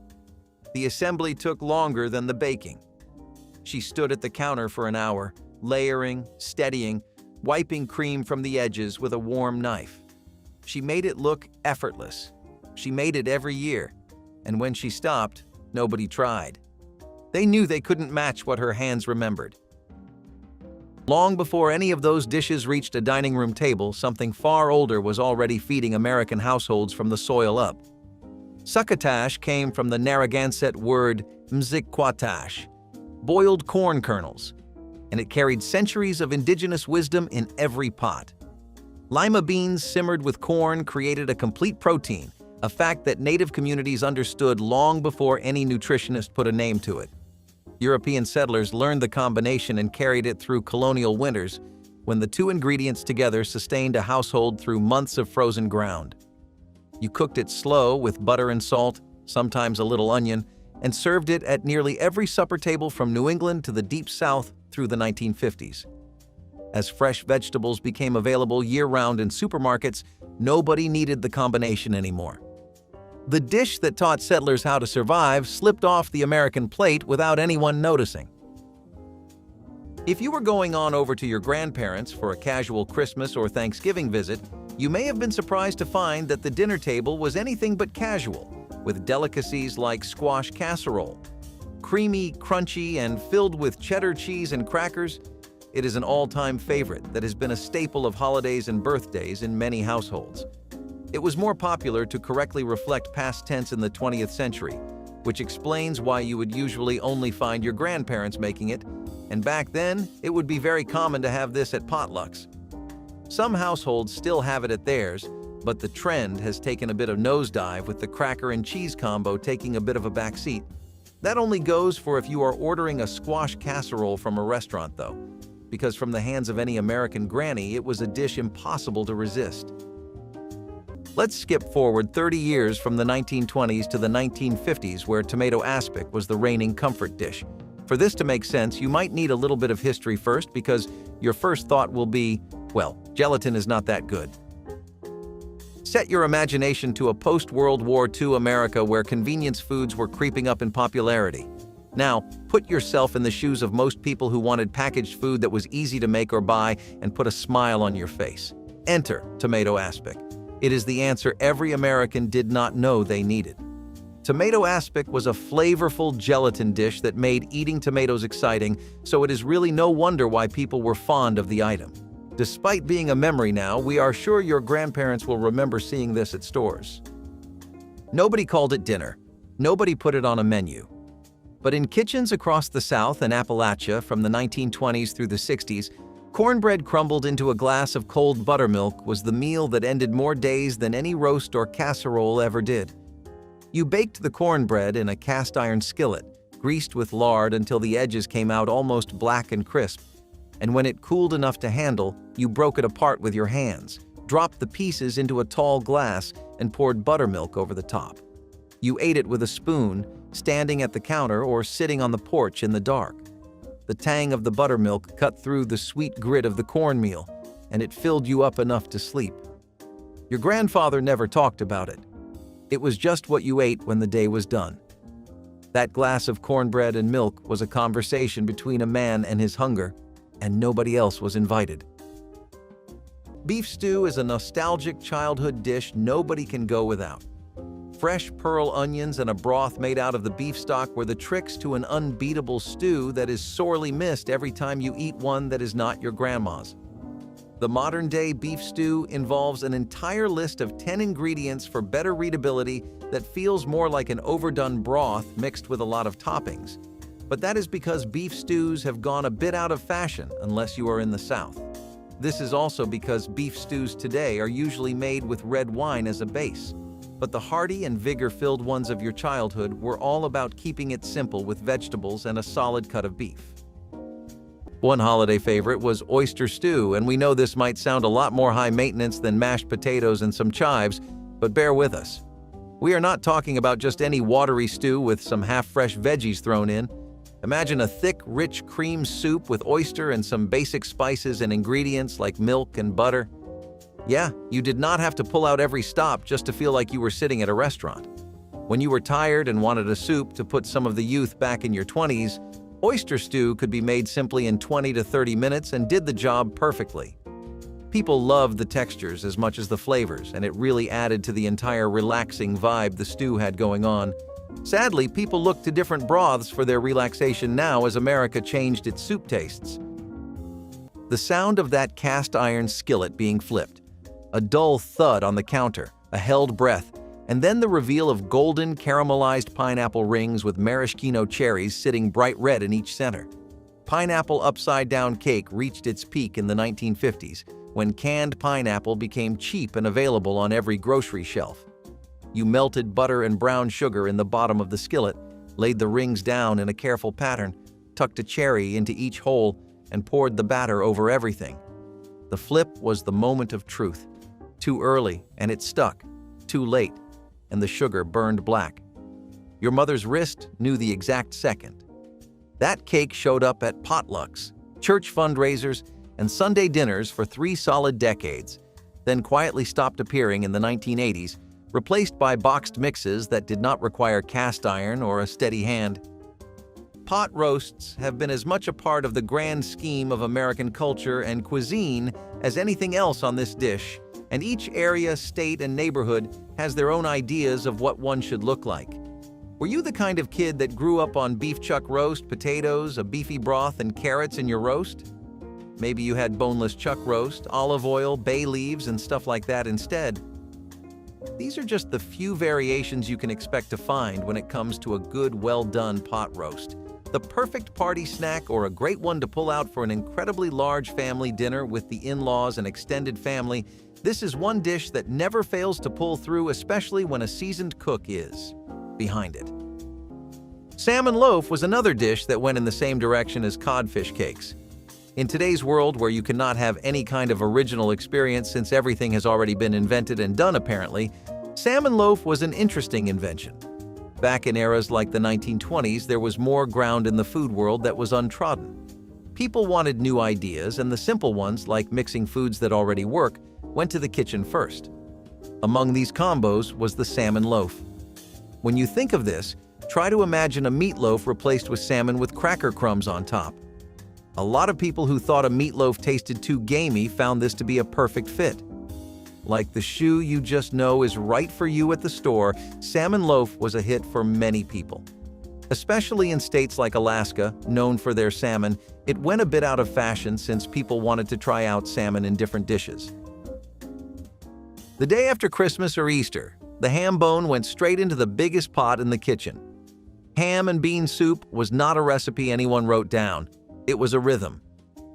The assembly took longer than the baking. She stood at the counter for an hour, layering, steadying, wiping cream from the edges with a warm knife. She made it look effortless. She made it every year, and when she stopped, nobody tried. They knew they couldn't match what her hands remembered. Long before any of those dishes reached a dining room table, something far older was already feeding American households from the soil up. Succotash came from the Narragansett word mzikquatash, boiled corn kernels, and it carried centuries of indigenous wisdom in every pot. Lima beans simmered with corn created a complete protein, a fact that native communities understood long before any nutritionist put a name to it. European settlers learned the combination and carried it through colonial winters, when the two ingredients together sustained a household through months of frozen ground. You cooked it slow with butter and salt, sometimes a little onion, and served it at nearly every supper table from New England to the Deep South through the 1950s. As fresh vegetables became available year-round in supermarkets, nobody needed the combination anymore. The dish that taught settlers how to survive slipped off the American plate without anyone noticing. If you were going on over to your grandparents for a casual Christmas or Thanksgiving visit, you may have been surprised to find that the dinner table was anything but casual, with delicacies like squash casserole. Creamy, crunchy, and filled with cheddar cheese and crackers, it is an all-time favorite that has been a staple of holidays and birthdays in many households. It was more popular to correctly reflect past tense in the 20th century, which explains why you would usually only find your grandparents making it, and back then, it would be very common to have this at potlucks. Some households still have it at theirs, but the trend has taken a bit of nosedive with the cracker and cheese combo taking a bit of a backseat. That only goes for if you are ordering a squash casserole from a restaurant though, because from the hands of any American granny, it was a dish impossible to resist. Let's skip forward 30 years from the 1920s to the 1950s, where tomato aspic was the reigning comfort dish. For this to make sense, you might need a little bit of history first, because your first thought will be, well, gelatin is not that good. Set your imagination to a post-World War II America where convenience foods were creeping up in popularity. Now, put yourself in the shoes of most people who wanted packaged food that was easy to make or buy and put a smile on your face. Enter tomato aspic. It is the answer every American did not know they needed. Tomato aspic was a flavorful gelatin dish that made eating tomatoes exciting, so it is really no wonder why people were fond of the item. Despite being a memory now, we are sure your grandparents will remember seeing this at stores. Nobody called it dinner. Nobody put it on a menu. But in kitchens across the South and Appalachia from the 1920s through the 60s, cornbread crumbled into a glass of cold buttermilk was the meal that ended more days than any roast or casserole ever did. You baked the cornbread in a cast-iron skillet, greased with lard until the edges came out almost black and crisp, and when it cooled enough to handle, you broke it apart with your hands, dropped the pieces into a tall glass, and poured buttermilk over the top. You ate it with a spoon, standing at the counter or sitting on the porch in the dark. The tang of the buttermilk cut through the sweet grit of the cornmeal, and it filled you up enough to sleep. Your grandfather never talked about it. It was just what you ate when the day was done. That glass of cornbread and milk was a conversation between a man and his hunger, and nobody else was invited. Beef stew is a nostalgic childhood dish nobody can go without. Fresh pearl onions and a broth made out of the beef stock were the tricks to an unbeatable stew that is sorely missed every time you eat one that is not your grandma's. The modern-day beef stew involves an entire list of 10 ingredients for better readability that feels more like an overdone broth mixed with a lot of toppings. But that is because beef stews have gone a bit out of fashion unless you are in the South. This is also because beef stews today are usually made with red wine as a base. But the hearty and vigor-filled ones of your childhood were all about keeping it simple with vegetables and a solid cut of beef. One holiday favorite was oyster stew, and we know this might sound a lot more high maintenance than mashed potatoes and some chives, but bear with us. We are not talking about just any watery stew with some half-fresh veggies thrown in. Imagine a thick, rich cream soup with oyster and some basic spices and ingredients like milk and butter. Yeah, you did not have to pull out every stop just to feel like you were sitting at a restaurant. When you were tired and wanted a soup to put some of the youth back in your 20s, oyster stew could be made simply in 20 to 30 minutes and did the job perfectly. People loved the textures as much as the flavors, and it really added to the entire relaxing vibe the stew had going on. Sadly, people look to different broths for their relaxation now as America changed its soup tastes. The sound of that cast-iron skillet being flipped, a dull thud on the counter, a held breath, and then the reveal of golden caramelized pineapple rings with maraschino cherries sitting bright red in each center. Pineapple upside-down cake reached its peak in the 1950s, when canned pineapple became cheap and available on every grocery shelf. You melted butter and brown sugar in the bottom of the skillet, laid the rings down in a careful pattern, tucked a cherry into each hole, and poured the batter over everything. The flip was the moment of truth. Too early, and it stuck. Too late, and the sugar burned black. Your mother's wrist knew the exact second. That cake showed up at potlucks, church fundraisers, and Sunday dinners for 3 solid decades, then quietly stopped appearing in the 1980s, replaced by boxed mixes that did not require cast iron or a steady hand. Pot roasts have been as much a part of the grand scheme of American culture and cuisine as anything else on this dish, and each area, state, and neighborhood has their own ideas of what one should look like. Were you the kind of kid that grew up on beef chuck roast, potatoes, a beefy broth, and carrots in your roast? Maybe you had boneless chuck roast, olive oil, bay leaves, and stuff like that instead. These are just the few variations you can expect to find when it comes to a good, well-done pot roast. The perfect party snack or a great one to pull out for an incredibly large family dinner with the in-laws and extended family, this is one dish that never fails to pull through, especially when a seasoned cook is behind it. Salmon loaf was another dish that went in the same direction as codfish cakes. In today's world, where you cannot have any kind of original experience since everything has already been invented and done apparently, salmon loaf was an interesting invention. Back in eras like the 1920s, there was more ground in the food world that was untrodden. People wanted new ideas, and the simple ones, like mixing foods that already work, went to the kitchen first. Among these combos was the salmon loaf. When you think of this, try to imagine a meatloaf replaced with salmon with cracker crumbs on top. A lot of people who thought a meatloaf tasted too gamey found this to be a perfect fit. Like the shoe you just know is right for you at the store, salmon loaf was a hit for many people. Especially in states like Alaska, known for their salmon, it went a bit out of fashion since people wanted to try out salmon in different dishes. The day after Christmas or Easter, the ham bone went straight into the biggest pot in the kitchen. Ham and bean soup was not a recipe anyone wrote down. It was a rhythm.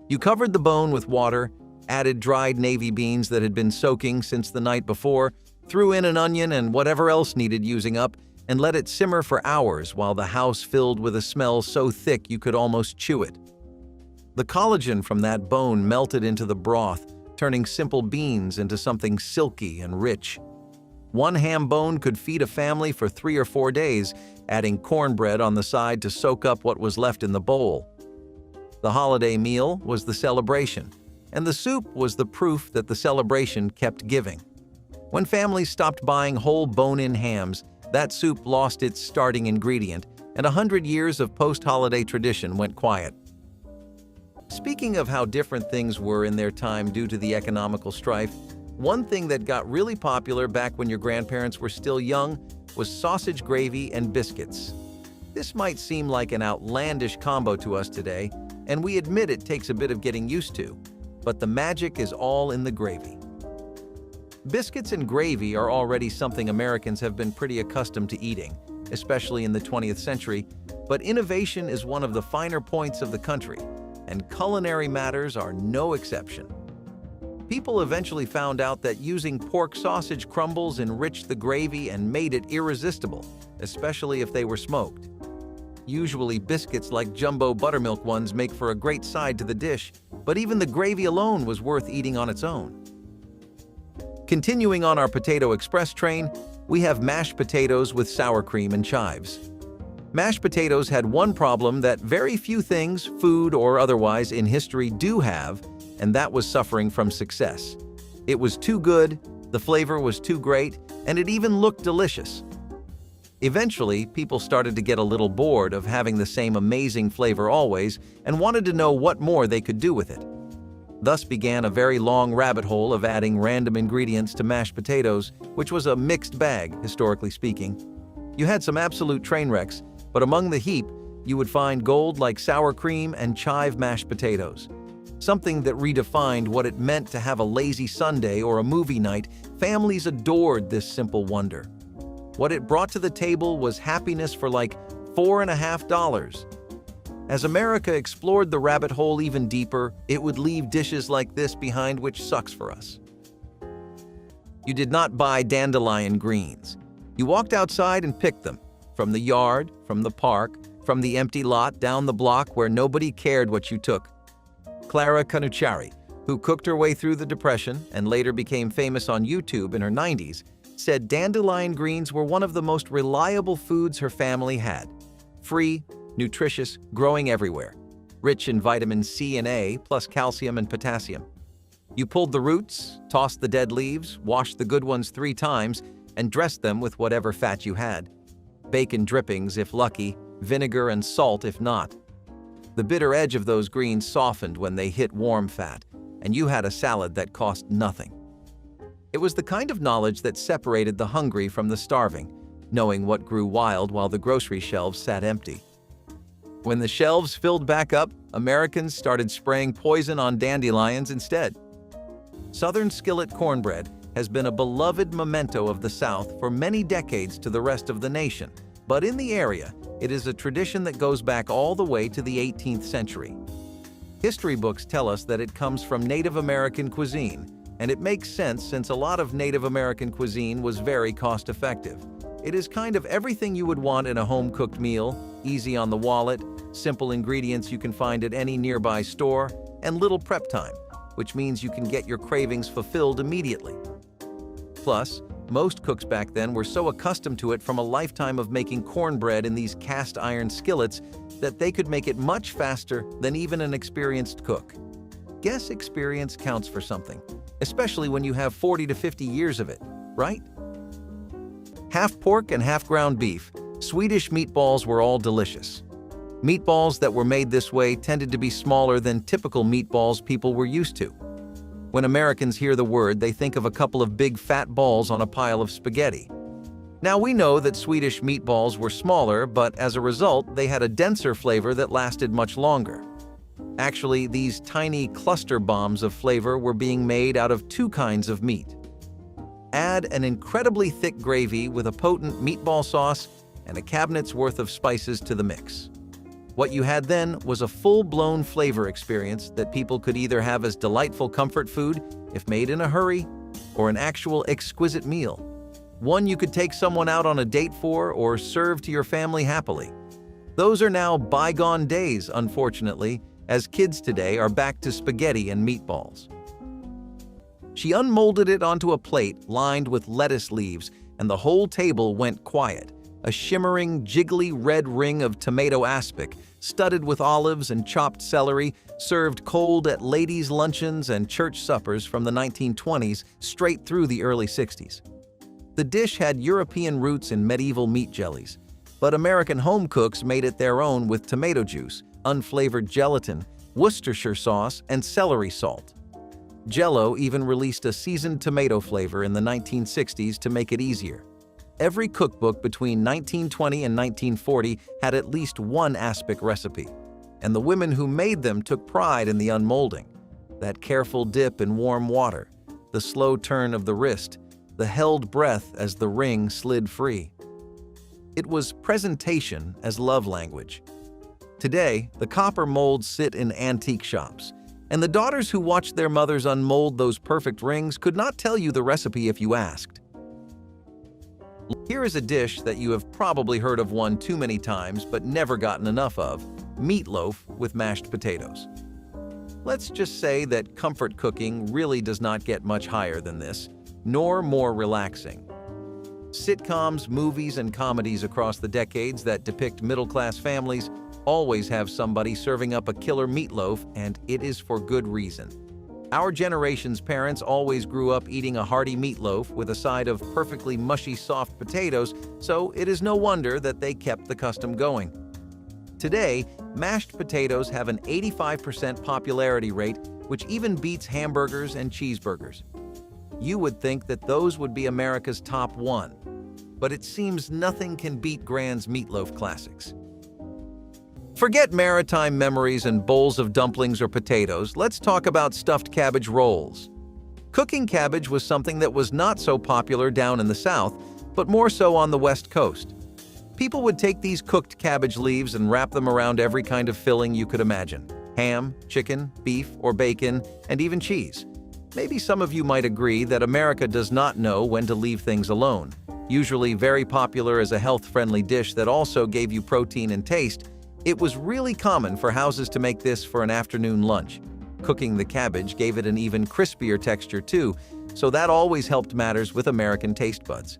You covered the bone with water, added dried navy beans that had been soaking since the night before, threw in an onion and whatever else needed using up, and let it simmer for hours while the house filled with a smell so thick you could almost chew it. The collagen from that bone melted into the broth, turning simple beans into something silky and rich. One ham bone could feed a family for 3 or 4 days, adding cornbread on the side to soak up what was left in the bowl. The holiday meal was the celebration, and the soup was the proof that the celebration kept giving. When families stopped buying whole bone-in hams, that soup lost its starting ingredient, and 100 years of post-holiday tradition went quiet. Speaking of how different things were in their time due to the economical strife, one thing that got really popular back when your grandparents were still young was sausage gravy and biscuits. This might seem like an outlandish combo to us today, and we admit it takes a bit of getting used to, but the magic is all in the gravy. Biscuits and gravy are already something Americans have been pretty accustomed to eating, especially in the 20th century, but innovation is one of the finer points of the country, and culinary matters are no exception. People eventually found out that using pork sausage crumbles enriched the gravy and made it irresistible, especially if they were smoked. Usually biscuits like jumbo buttermilk ones make for a great side to the dish, but even the gravy alone was worth eating on its own. Continuing on our potato express train, we have mashed potatoes with sour cream and chives. Mashed potatoes had one problem that very few things, food or otherwise, in history do have, and that was suffering from success. It was too good, the flavor was too great, and it even looked delicious. Eventually, people started to get a little bored of having the same amazing flavor always and wanted to know what more they could do with it. Thus began a very long rabbit hole of adding random ingredients to mashed potatoes, which was a mixed bag, historically speaking. You had some absolute train wrecks, but among the heap, you would find gold like sour cream and chive mashed potatoes. Something that redefined what it meant to have a lazy Sunday or a movie night. Families adored this simple wonder. What it brought to the table was happiness for like $4.50. As America explored the rabbit hole even deeper, it would leave dishes like this behind, which sucks for us. You did not buy dandelion greens. You walked outside and picked them, from the yard, from the park, from the empty lot down the block where nobody cared what you took. Clara Canuchari, who cooked her way through the Depression and later became famous on YouTube in her 90s, said dandelion greens were one of the most reliable foods her family had. Free, nutritious, growing everywhere. Rich in vitamin C and A, plus calcium and potassium. You pulled the roots, tossed the dead leaves, washed the good ones 3 times, and dressed them with whatever fat you had. Bacon drippings if lucky, vinegar and salt if not. The bitter edge of those greens softened when they hit warm fat, and you had a salad that cost nothing. It was the kind of knowledge that separated the hungry from the starving, knowing what grew wild while the grocery shelves sat empty. When the shelves filled back up, Americans started spraying poison on dandelions instead. Southern skillet cornbread has been a beloved memento of the South for many decades to the rest of the nation, but in the area, it is a tradition that goes back all the way to the 18th century. History books tell us that it comes from Native American cuisine, and it makes sense since a lot of Native American cuisine was very cost-effective. It is kind of everything you would want in a home-cooked meal, easy on the wallet, simple ingredients you can find at any nearby store, and little prep time, which means you can get your cravings fulfilled immediately. Plus, most cooks back then were so accustomed to it from a lifetime of making cornbread in these cast iron skillets that they could make it much faster than even an experienced cook. Guess experience counts for something, especially when you have 40 to 50 years of it, right? Half pork and half ground beef, Swedish meatballs were all delicious. Meatballs that were made this way tended to be smaller than typical meatballs people were used to. When Americans hear the word, they think of a couple of big fat balls on a pile of spaghetti. Now we know that Swedish meatballs were smaller, but as a result, they had a denser flavor that lasted much longer. Actually, these tiny cluster bombs of flavor were being made out of 2 kinds of meat. Add an incredibly thick gravy with a potent meatball sauce and a cabinet's worth of spices to the mix. What you had then was a full-blown flavor experience that people could either have as delightful comfort food, if made in a hurry, or an actual exquisite meal. One you could take someone out on a date for or serve to your family happily. Those are now bygone days, unfortunately, as kids today are back to spaghetti and meatballs. She unmolded it onto a plate lined with lettuce leaves, and the whole table went quiet. A shimmering, jiggly red ring of tomato aspic, studded with olives and chopped celery, served cold at ladies' luncheons and church suppers from the 1920s straight through the early 60s. The dish had European roots in medieval meat jellies, but American home cooks made it their own with tomato juice, unflavored gelatin, Worcestershire sauce, and celery salt. Jell-O even released a seasoned tomato flavor in the 1960s to make it easier. Every cookbook between 1920 and 1940 had at least one aspic recipe, and the women who made them took pride in the unmolding. That careful dip in warm water, the slow turn of the wrist, the held breath as the ring slid free. It was presentation as love language. Today, the copper molds sit in antique shops, and the daughters who watched their mothers unmold those perfect rings could not tell you the recipe if you asked. Here is a dish that you have probably heard of one too many times but never gotten enough of: meatloaf with mashed potatoes. Let's just say that comfort cooking really does not get much higher than this, nor more relaxing. Sitcoms, movies, and comedies across the decades that depict middle-class families always have somebody serving up a killer meatloaf, and it is for good reason. Our generation's parents always grew up eating a hearty meatloaf with a side of perfectly mushy soft potatoes, so it is no wonder that they kept the custom going. Today, mashed potatoes have an 85% popularity rate, which even beats hamburgers and cheeseburgers. You would think that those would be America's top 1, but it seems nothing can beat Grand's meatloaf classics. Forget maritime memories and bowls of dumplings or potatoes. Let's talk about stuffed cabbage rolls. Cooking cabbage was something that was not so popular down in the South, but more so on the West Coast. People would take these cooked cabbage leaves and wrap them around every kind of filling you could imagine: ham, chicken, beef, or bacon, and even cheese. Maybe some of you might agree that America does not know when to leave things alone. Usually very popular as a health-friendly dish that also gave you protein and taste, it was really common for houses to make this for an afternoon lunch. Cooking the cabbage gave it an even crispier texture too, so that always helped matters with American taste buds.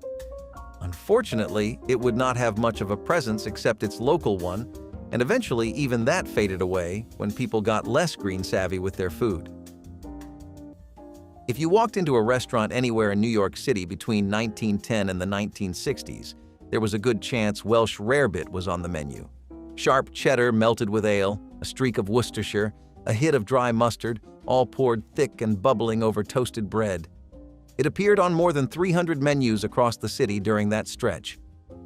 Unfortunately, it would not have much of a presence except its local one, and eventually even that faded away when people got less green-savvy with their food. If you walked into a restaurant anywhere in New York City between 1910 and the 1960s, there was a good chance Welsh rarebit was on the menu. Sharp cheddar melted with ale, a streak of Worcestershire, a hit of dry mustard, all poured thick and bubbling over toasted bread. It appeared on more than 300 menus across the city during that stretch.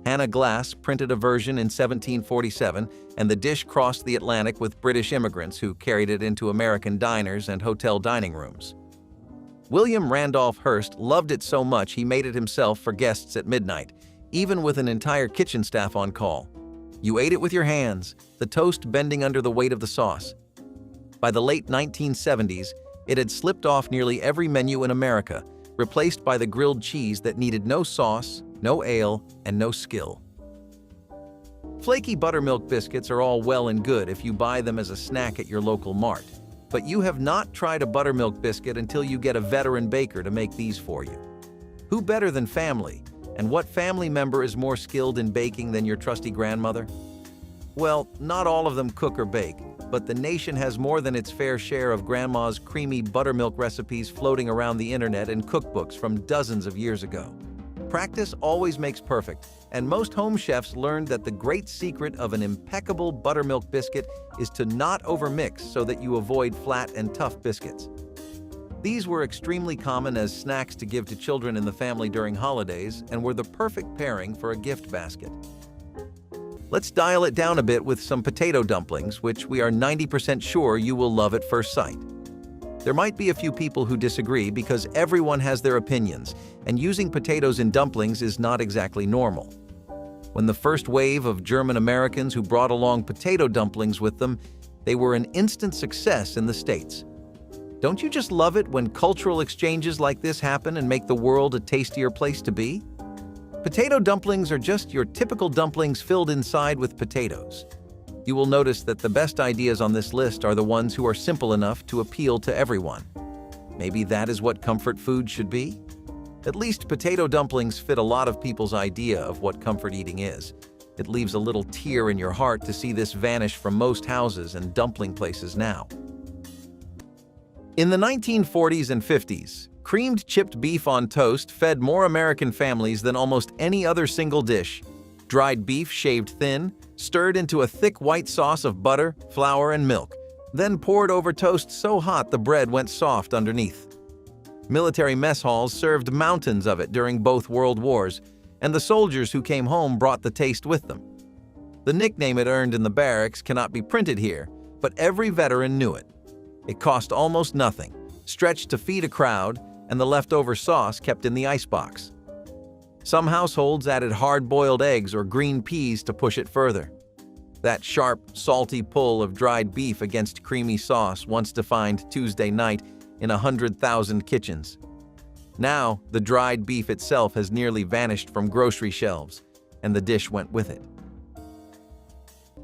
Hannah Glass printed a version in 1747, and the dish crossed the Atlantic with British immigrants who carried it into American diners and hotel dining rooms. William Randolph Hearst loved it so much he made it himself for guests at midnight, even with an entire kitchen staff on call. You ate it with your hands, the toast bending under the weight of the sauce. By the late 1970s, it had slipped off nearly every menu in America, replaced by the grilled cheese that needed no sauce, no ale, and no skill. Flaky buttermilk biscuits are all well and good if you buy them as a snack at your local mart, but you have not tried a buttermilk biscuit until you get a veteran baker to make these for you. Who better than family? And what family member is more skilled in baking than your trusty grandmother? Well, not all of them cook or bake, but the nation has more than its fair share of grandma's creamy buttermilk recipes floating around the internet and cookbooks from dozens of years ago. Practice always makes perfect, and most home chefs learned that the great secret of an impeccable buttermilk biscuit is to not overmix so that you avoid flat and tough biscuits. These were extremely common as snacks to give to children in the family during holidays and were the perfect pairing for a gift basket. Let's dial it down a bit with some potato dumplings, which we are 90% sure you will love at first sight. There might be a few people who disagree because everyone has their opinions, and using potatoes in dumplings is not exactly normal. When the first wave of German Americans who brought along potato dumplings with them, they were an instant success in the States. Don't you just love it when cultural exchanges like this happen and make the world a tastier place to be? Potato dumplings are just your typical dumplings filled inside with potatoes. You will notice that the best ideas on this list are the ones who are simple enough to appeal to everyone. Maybe that is what comfort food should be? At least potato dumplings fit a lot of people's idea of what comfort eating is. It leaves a little tear in your heart to see this vanish from most houses and dumpling places now. In the 1940s and 50s, creamed chipped beef on toast fed more American families than almost any other single dish. Dried beef shaved thin, stirred into a thick white sauce of butter, flour, and milk, then poured over toast so hot the bread went soft underneath. Military mess halls served mountains of it during both World Wars, and the soldiers who came home brought the taste with them. The nickname it earned in the barracks cannot be printed here, but every veteran knew it. It cost almost nothing, stretched to feed a crowd, and the leftover sauce kept in the icebox. Some households added hard-boiled eggs or green peas to push it further. That sharp, salty pull of dried beef against creamy sauce once defined Tuesday night in 100,000 kitchens. Now, the dried beef itself has nearly vanished from grocery shelves, and the dish went with it.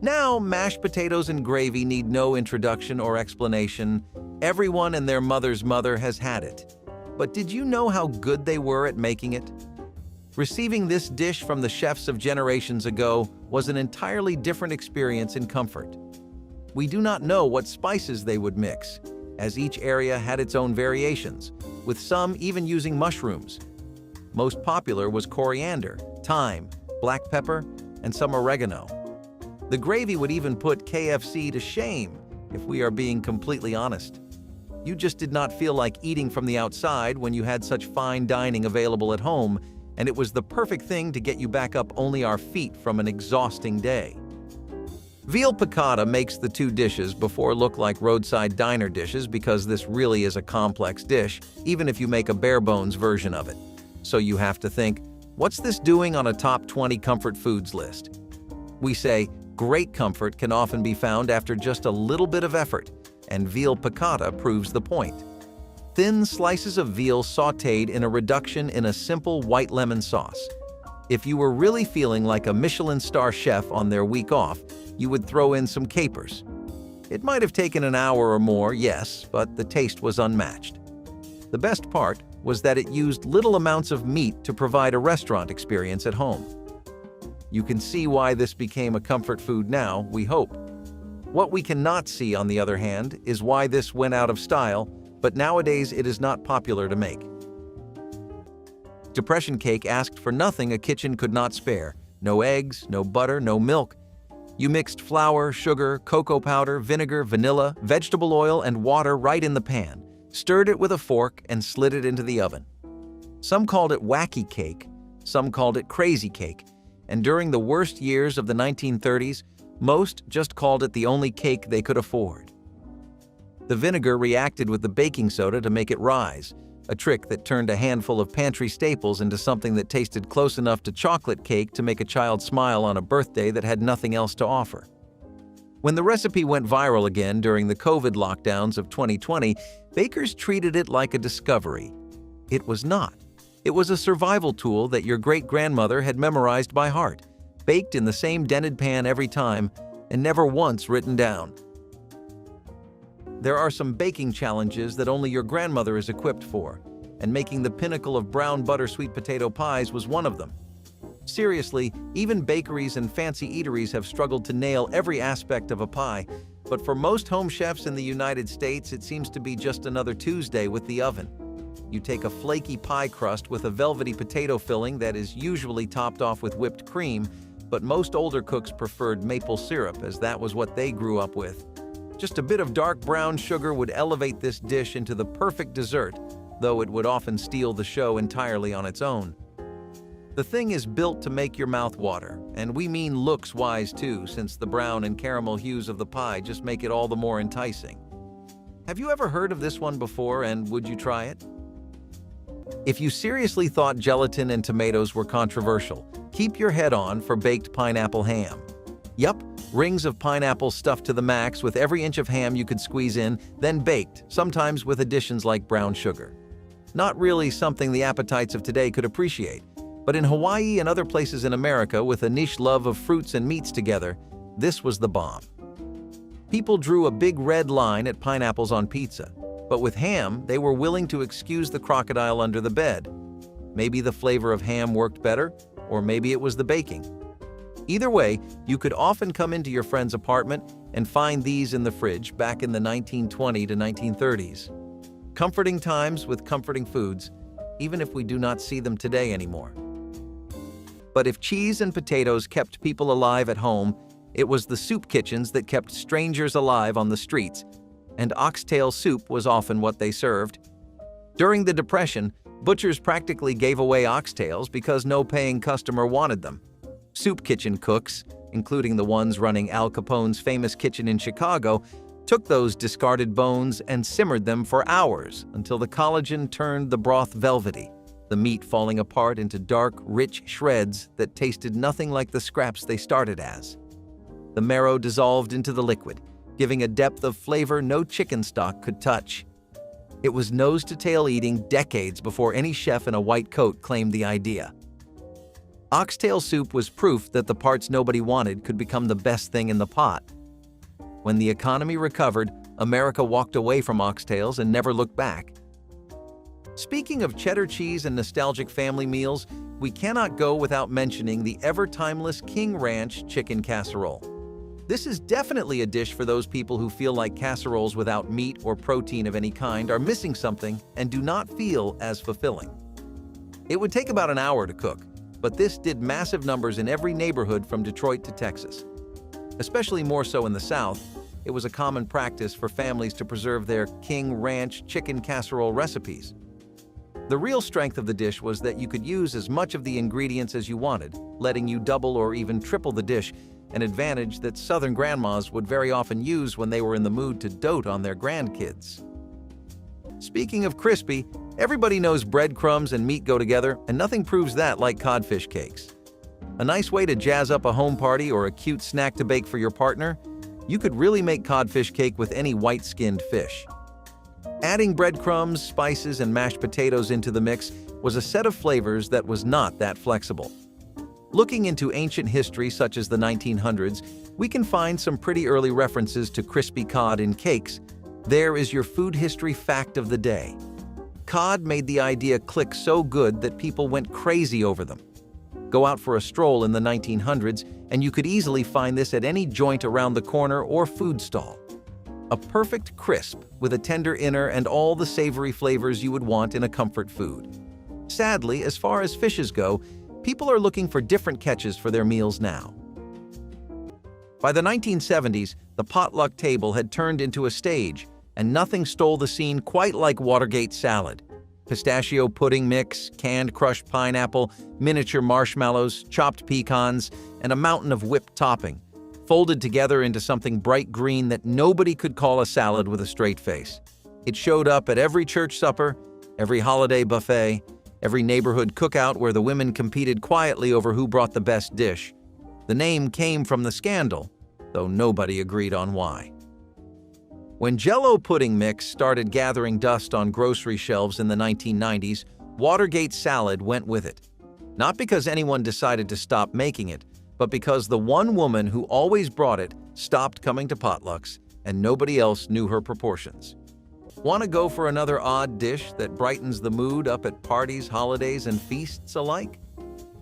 Now, mashed potatoes and gravy need no introduction or explanation. Everyone and their mother's mother has had it. But did you know how good they were at making it? Receiving this dish from the chefs of generations ago was an entirely different experience in comfort. We do not know what spices they would mix, as each area had its own variations, with some even using mushrooms. Most popular was coriander, thyme, black pepper, and some oregano. The gravy would even put KFC to shame, if we are being completely honest. You just did not feel like eating from the outside when you had such fine dining available at home, and it was the perfect thing to get you back up only our feet from an exhausting day. Veal piccata makes the two dishes before look like roadside diner dishes because this really is a complex dish, even if you make a bare-bones version of it. So you have to think, what's this doing on a top 20 comfort foods list? We say, great comfort can often be found after just a little bit of effort, and veal piccata proves the point. Thin slices of veal sautéed in a reduction in a simple white lemon sauce. If you were really feeling like a Michelin star chef on their week off, you would throw in some capers. It might have taken an hour or more, yes, but the taste was unmatched. The best part was that it used little amounts of meat to provide a restaurant experience at home. You can see why this became a comfort food now, we hope. What we cannot see, on the other hand, is why this went out of style, but nowadays it is not popular to make. Depression cake asked for nothing a kitchen could not spare. No eggs, no butter, no milk. You mixed flour, sugar, cocoa powder, vinegar, vanilla, vegetable oil, and water right in the pan, stirred it with a fork, and slid it into the oven. Some called it wacky cake, some called it crazy cake, and during the worst years of the 1930s, most just called it the only cake they could afford. The vinegar reacted with the baking soda to make it rise, a trick that turned a handful of pantry staples into something that tasted close enough to chocolate cake to make a child smile on a birthday that had nothing else to offer. When the recipe went viral again during the COVID lockdowns of 2020, bakers treated it like a discovery. It was not. It was a survival tool that your great-grandmother had memorized by heart, baked in the same dented pan every time, and never once written down. There are some baking challenges that only your grandmother is equipped for, and making the pinnacle of brown butter sweet potato pies was one of them. Seriously, even bakeries and fancy eateries have struggled to nail every aspect of a pie, but for most home chefs in the United States, it seems to be just another Tuesday with the oven. You take a flaky pie crust with a velvety potato filling that is usually topped off with whipped cream, but most older cooks preferred maple syrup as that was what they grew up with. Just a bit of dark brown sugar would elevate this dish into the perfect dessert, though it would often steal the show entirely on its own. The thing is built to make your mouth water, and we mean looks-wise too, since the brown and caramel hues of the pie just make it all the more enticing. Have you ever heard of this one before, and would you try it? If you seriously thought gelatin and tomatoes were controversial, keep your head on for baked pineapple ham. Yup, rings of pineapple stuffed to the max with every inch of ham you could squeeze in, then baked, sometimes with additions like brown sugar. Not really something the appetites of today could appreciate, but in Hawaii and other places in America with a niche love of fruits and meats together, this was the bomb. People drew a big red line at pineapples on pizza, but with ham, they were willing to excuse the crocodile under the bed. Maybe the flavor of ham worked better, or maybe it was the baking. Either way, you could often come into your friend's apartment and find these in the fridge back in the 1920s to 1930s. Comforting times with comforting foods, even if we do not see them today anymore. But if cheese and potatoes kept people alive at home, it was the soup kitchens that kept strangers alive on the streets, and oxtail soup was often what they served. During the Depression, butchers practically gave away oxtails because no paying customer wanted them. Soup kitchen cooks, including the ones running Al Capone's famous kitchen in Chicago, took those discarded bones and simmered them for hours until the collagen turned the broth velvety, the meat falling apart into dark, rich shreds that tasted nothing like the scraps they started as. The marrow dissolved into the liquid, giving a depth of flavor no chicken stock could touch. It was nose-to-tail eating decades before any chef in a white coat claimed the idea. Oxtail soup was proof that the parts nobody wanted could become the best thing in the pot. When the economy recovered, America walked away from oxtails and never looked back. Speaking of cheddar cheese and nostalgic family meals, we cannot go without mentioning the ever-timeless King Ranch chicken casserole. This is definitely a dish for those people who feel like casseroles without meat or protein of any kind are missing something and do not feel as fulfilling. It would take about an hour to cook, but this did massive numbers in every neighborhood from Detroit to Texas. Especially more so in the South, it was a common practice for families to preserve their King Ranch chicken casserole recipes. The real strength of the dish was that you could use as much of the ingredients as you wanted, letting you double or even triple the dish, an advantage that Southern grandmas would very often use when they were in the mood to dote on their grandkids. Speaking of crispy, everybody knows breadcrumbs and meat go together, and nothing proves that like codfish cakes. A nice way to jazz up a home party or a cute snack to bake for your partner? You could really make codfish cake with any white-skinned fish. Adding breadcrumbs, spices, and mashed potatoes into the mix was a set of flavors that was not that flexible. Looking into ancient history such as the 1900s, we can find some pretty early references to crispy cod in cakes. There is your food history fact of the day. Cod made the idea click so good that people went crazy over them. Go out for a stroll in the 1900s, and you could easily find this at any joint around the corner or food stall. A perfect crisp with a tender inner and all the savory flavors you would want in a comfort food. Sadly, as far as fishes go, people are looking for different catches for their meals now. By the 1970s, the potluck table had turned into a stage, and nothing stole the scene quite like Watergate salad. Pistachio pudding mix, canned crushed pineapple, miniature marshmallows, chopped pecans, and a mountain of whipped topping, folded together into something bright green that nobody could call a salad with a straight face. It showed up at every church supper, every holiday buffet, every neighborhood cookout where the women competed quietly over who brought the best dish. The name came from the scandal, though nobody agreed on why. When Jell-O pudding mix started gathering dust on grocery shelves in the 1990s, Watergate salad went with it. Not because anyone decided to stop making it, but because the one woman who always brought it stopped coming to potlucks, and nobody else knew her proportions. Want to go for another odd dish that brightens the mood up at parties, holidays, and feasts alike?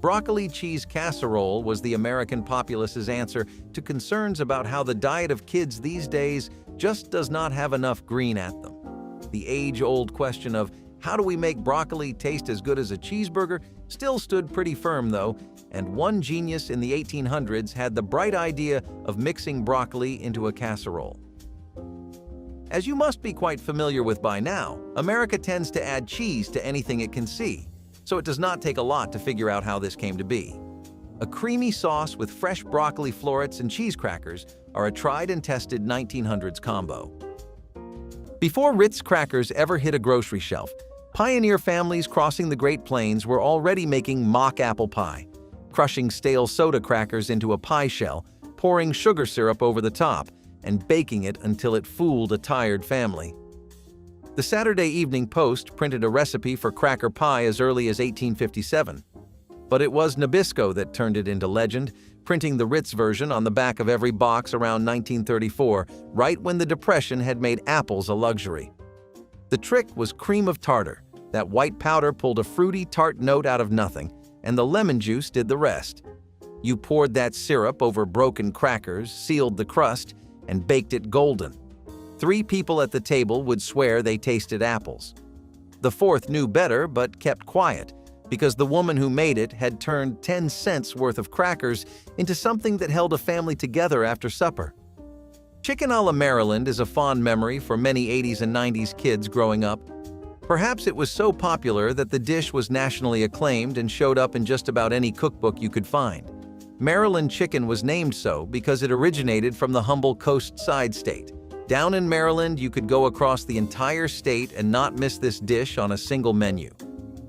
Broccoli cheese casserole was the American populace's answer to concerns about how the diet of kids these days just does not have enough green at them. The age-old question of how do we make broccoli taste as good as a cheeseburger still stood pretty firm though, and one genius in the 1800s had the bright idea of mixing broccoli into a casserole. As you must be quite familiar with by now, America tends to add cheese to anything it can see, so it does not take a lot to figure out how this came to be. A creamy sauce with fresh broccoli florets and cheese crackers are a tried and tested 1900s combo. Before Ritz crackers ever hit a grocery shelf, pioneer families crossing the Great Plains were already making mock apple pie, crushing stale soda crackers into a pie shell, pouring sugar syrup over the top, and baking it until it fooled a tired family. The Saturday Evening Post printed a recipe for cracker pie as early as 1857. But it was Nabisco that turned it into legend, printing the Ritz version on the back of every box around 1934, right when the Depression had made apples a luxury. The trick was cream of tartar. That white powder pulled a fruity, tart note out of nothing, and the lemon juice did the rest. You poured that syrup over broken crackers, sealed the crust, and baked it golden. 3 people at the table would swear they tasted apples. The 4th knew better but kept quiet, because the woman who made it had turned 10 cents worth of crackers into something that held a family together after supper. Chicken a la Maryland is a fond memory for many 80s and 90s kids growing up. Perhaps it was so popular that the dish was nationally acclaimed and showed up in just about any cookbook you could find. Maryland chicken was named so because it originated from the humble coast-side state. Down in Maryland, you could go across the entire state and not miss this dish on a single menu.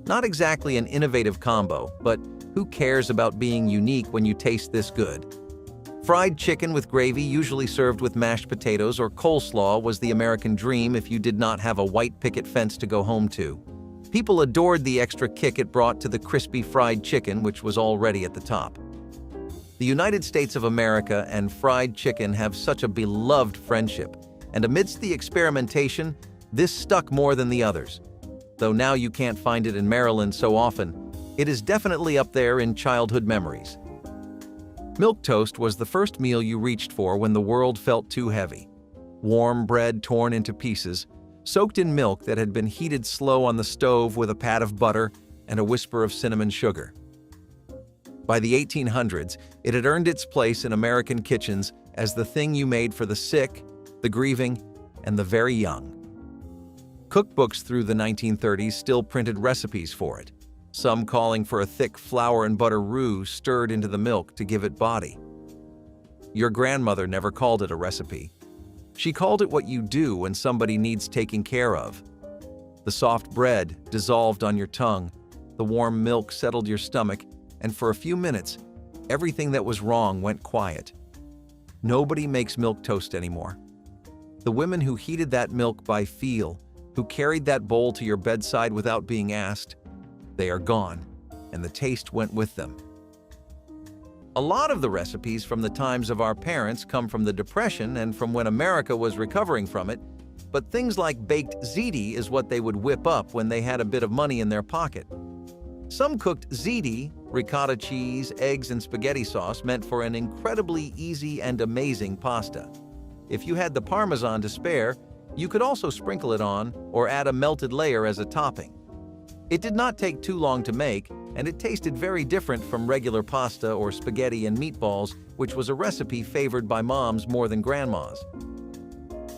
Not exactly an innovative combo, but who cares about being unique when you taste this good? Fried chicken with gravy, usually served with mashed potatoes or coleslaw, was the American dream if you did not have a white picket fence to go home to. People adored the extra kick it brought to the crispy fried chicken, which was already at the top. The United States of America and fried chicken have such a beloved friendship, and amidst the experimentation, this stuck more than the others. Though now you can't find it in Maryland so often, it is definitely up there in childhood memories. Milk toast was the first meal you reached for when the world felt too heavy. Warm bread torn into pieces, soaked in milk that had been heated slow on the stove with a pat of butter and a whisper of cinnamon sugar. By the 1800s, it had earned its place in American kitchens as the thing you made for the sick, the grieving, and the very young. Cookbooks through the 1930s still printed recipes for it, some calling for a thick flour and butter roux stirred into the milk to give it body. Your grandmother never called it a recipe. She called it what you do when somebody needs taking care of. The soft bread dissolved on your tongue, the warm milk settled your stomach, and for a few minutes, everything that was wrong went quiet. Nobody makes milk toast anymore. The women who heated that milk by feel, who carried that bowl to your bedside without being asked, they are gone, and the taste went with them. A lot of the recipes from the times of our parents come from the Depression and from when America was recovering from it, but things like baked ziti is what they would whip up when they had a bit of money in their pocket. Some cooked ziti, ricotta cheese, eggs, and spaghetti sauce meant for an incredibly easy and amazing pasta. If you had the Parmesan to spare, you could also sprinkle it on or add a melted layer as a topping. It did not take too long to make, and it tasted very different from regular pasta or spaghetti and meatballs, which was a recipe favored by moms more than grandmas.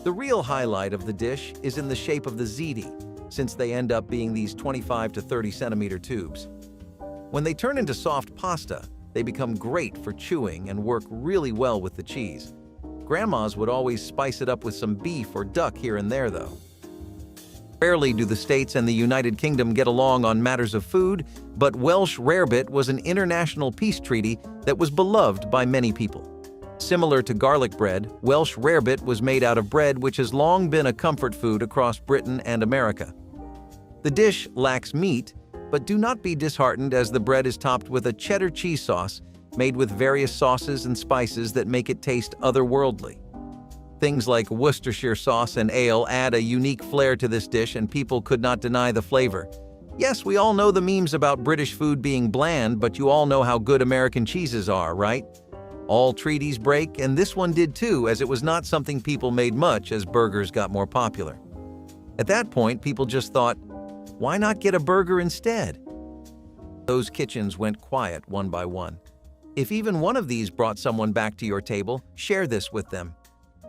The real highlight of the dish is in the shape of the ziti, since they end up being these 25 to 30 centimeter tubes. When they turn into soft pasta, they become great for chewing and work really well with the cheese. Grandmas would always spice it up with some beef or duck here and there, though. Rarely do the States and the United Kingdom get along on matters of food, but Welsh rarebit was an international peace treaty that was beloved by many people. Similar to garlic bread, Welsh rarebit was made out of bread which has long been a comfort food across Britain and America. The dish lacks meat, but do not be disheartened as the bread is topped with a cheddar cheese sauce made with various sauces and spices that make it taste otherworldly. Things like Worcestershire sauce and ale add a unique flair to this dish, and people could not deny the flavor. Yes, we all know the memes about British food being bland, but you all know how good American cheeses are, right? All treaties break, and this one did too, as it was not something people made much as burgers got more popular. At that point, people just thought, why not get a burger instead? Those kitchens went quiet one by one. If even one of these brought someone back to your table, share this with them.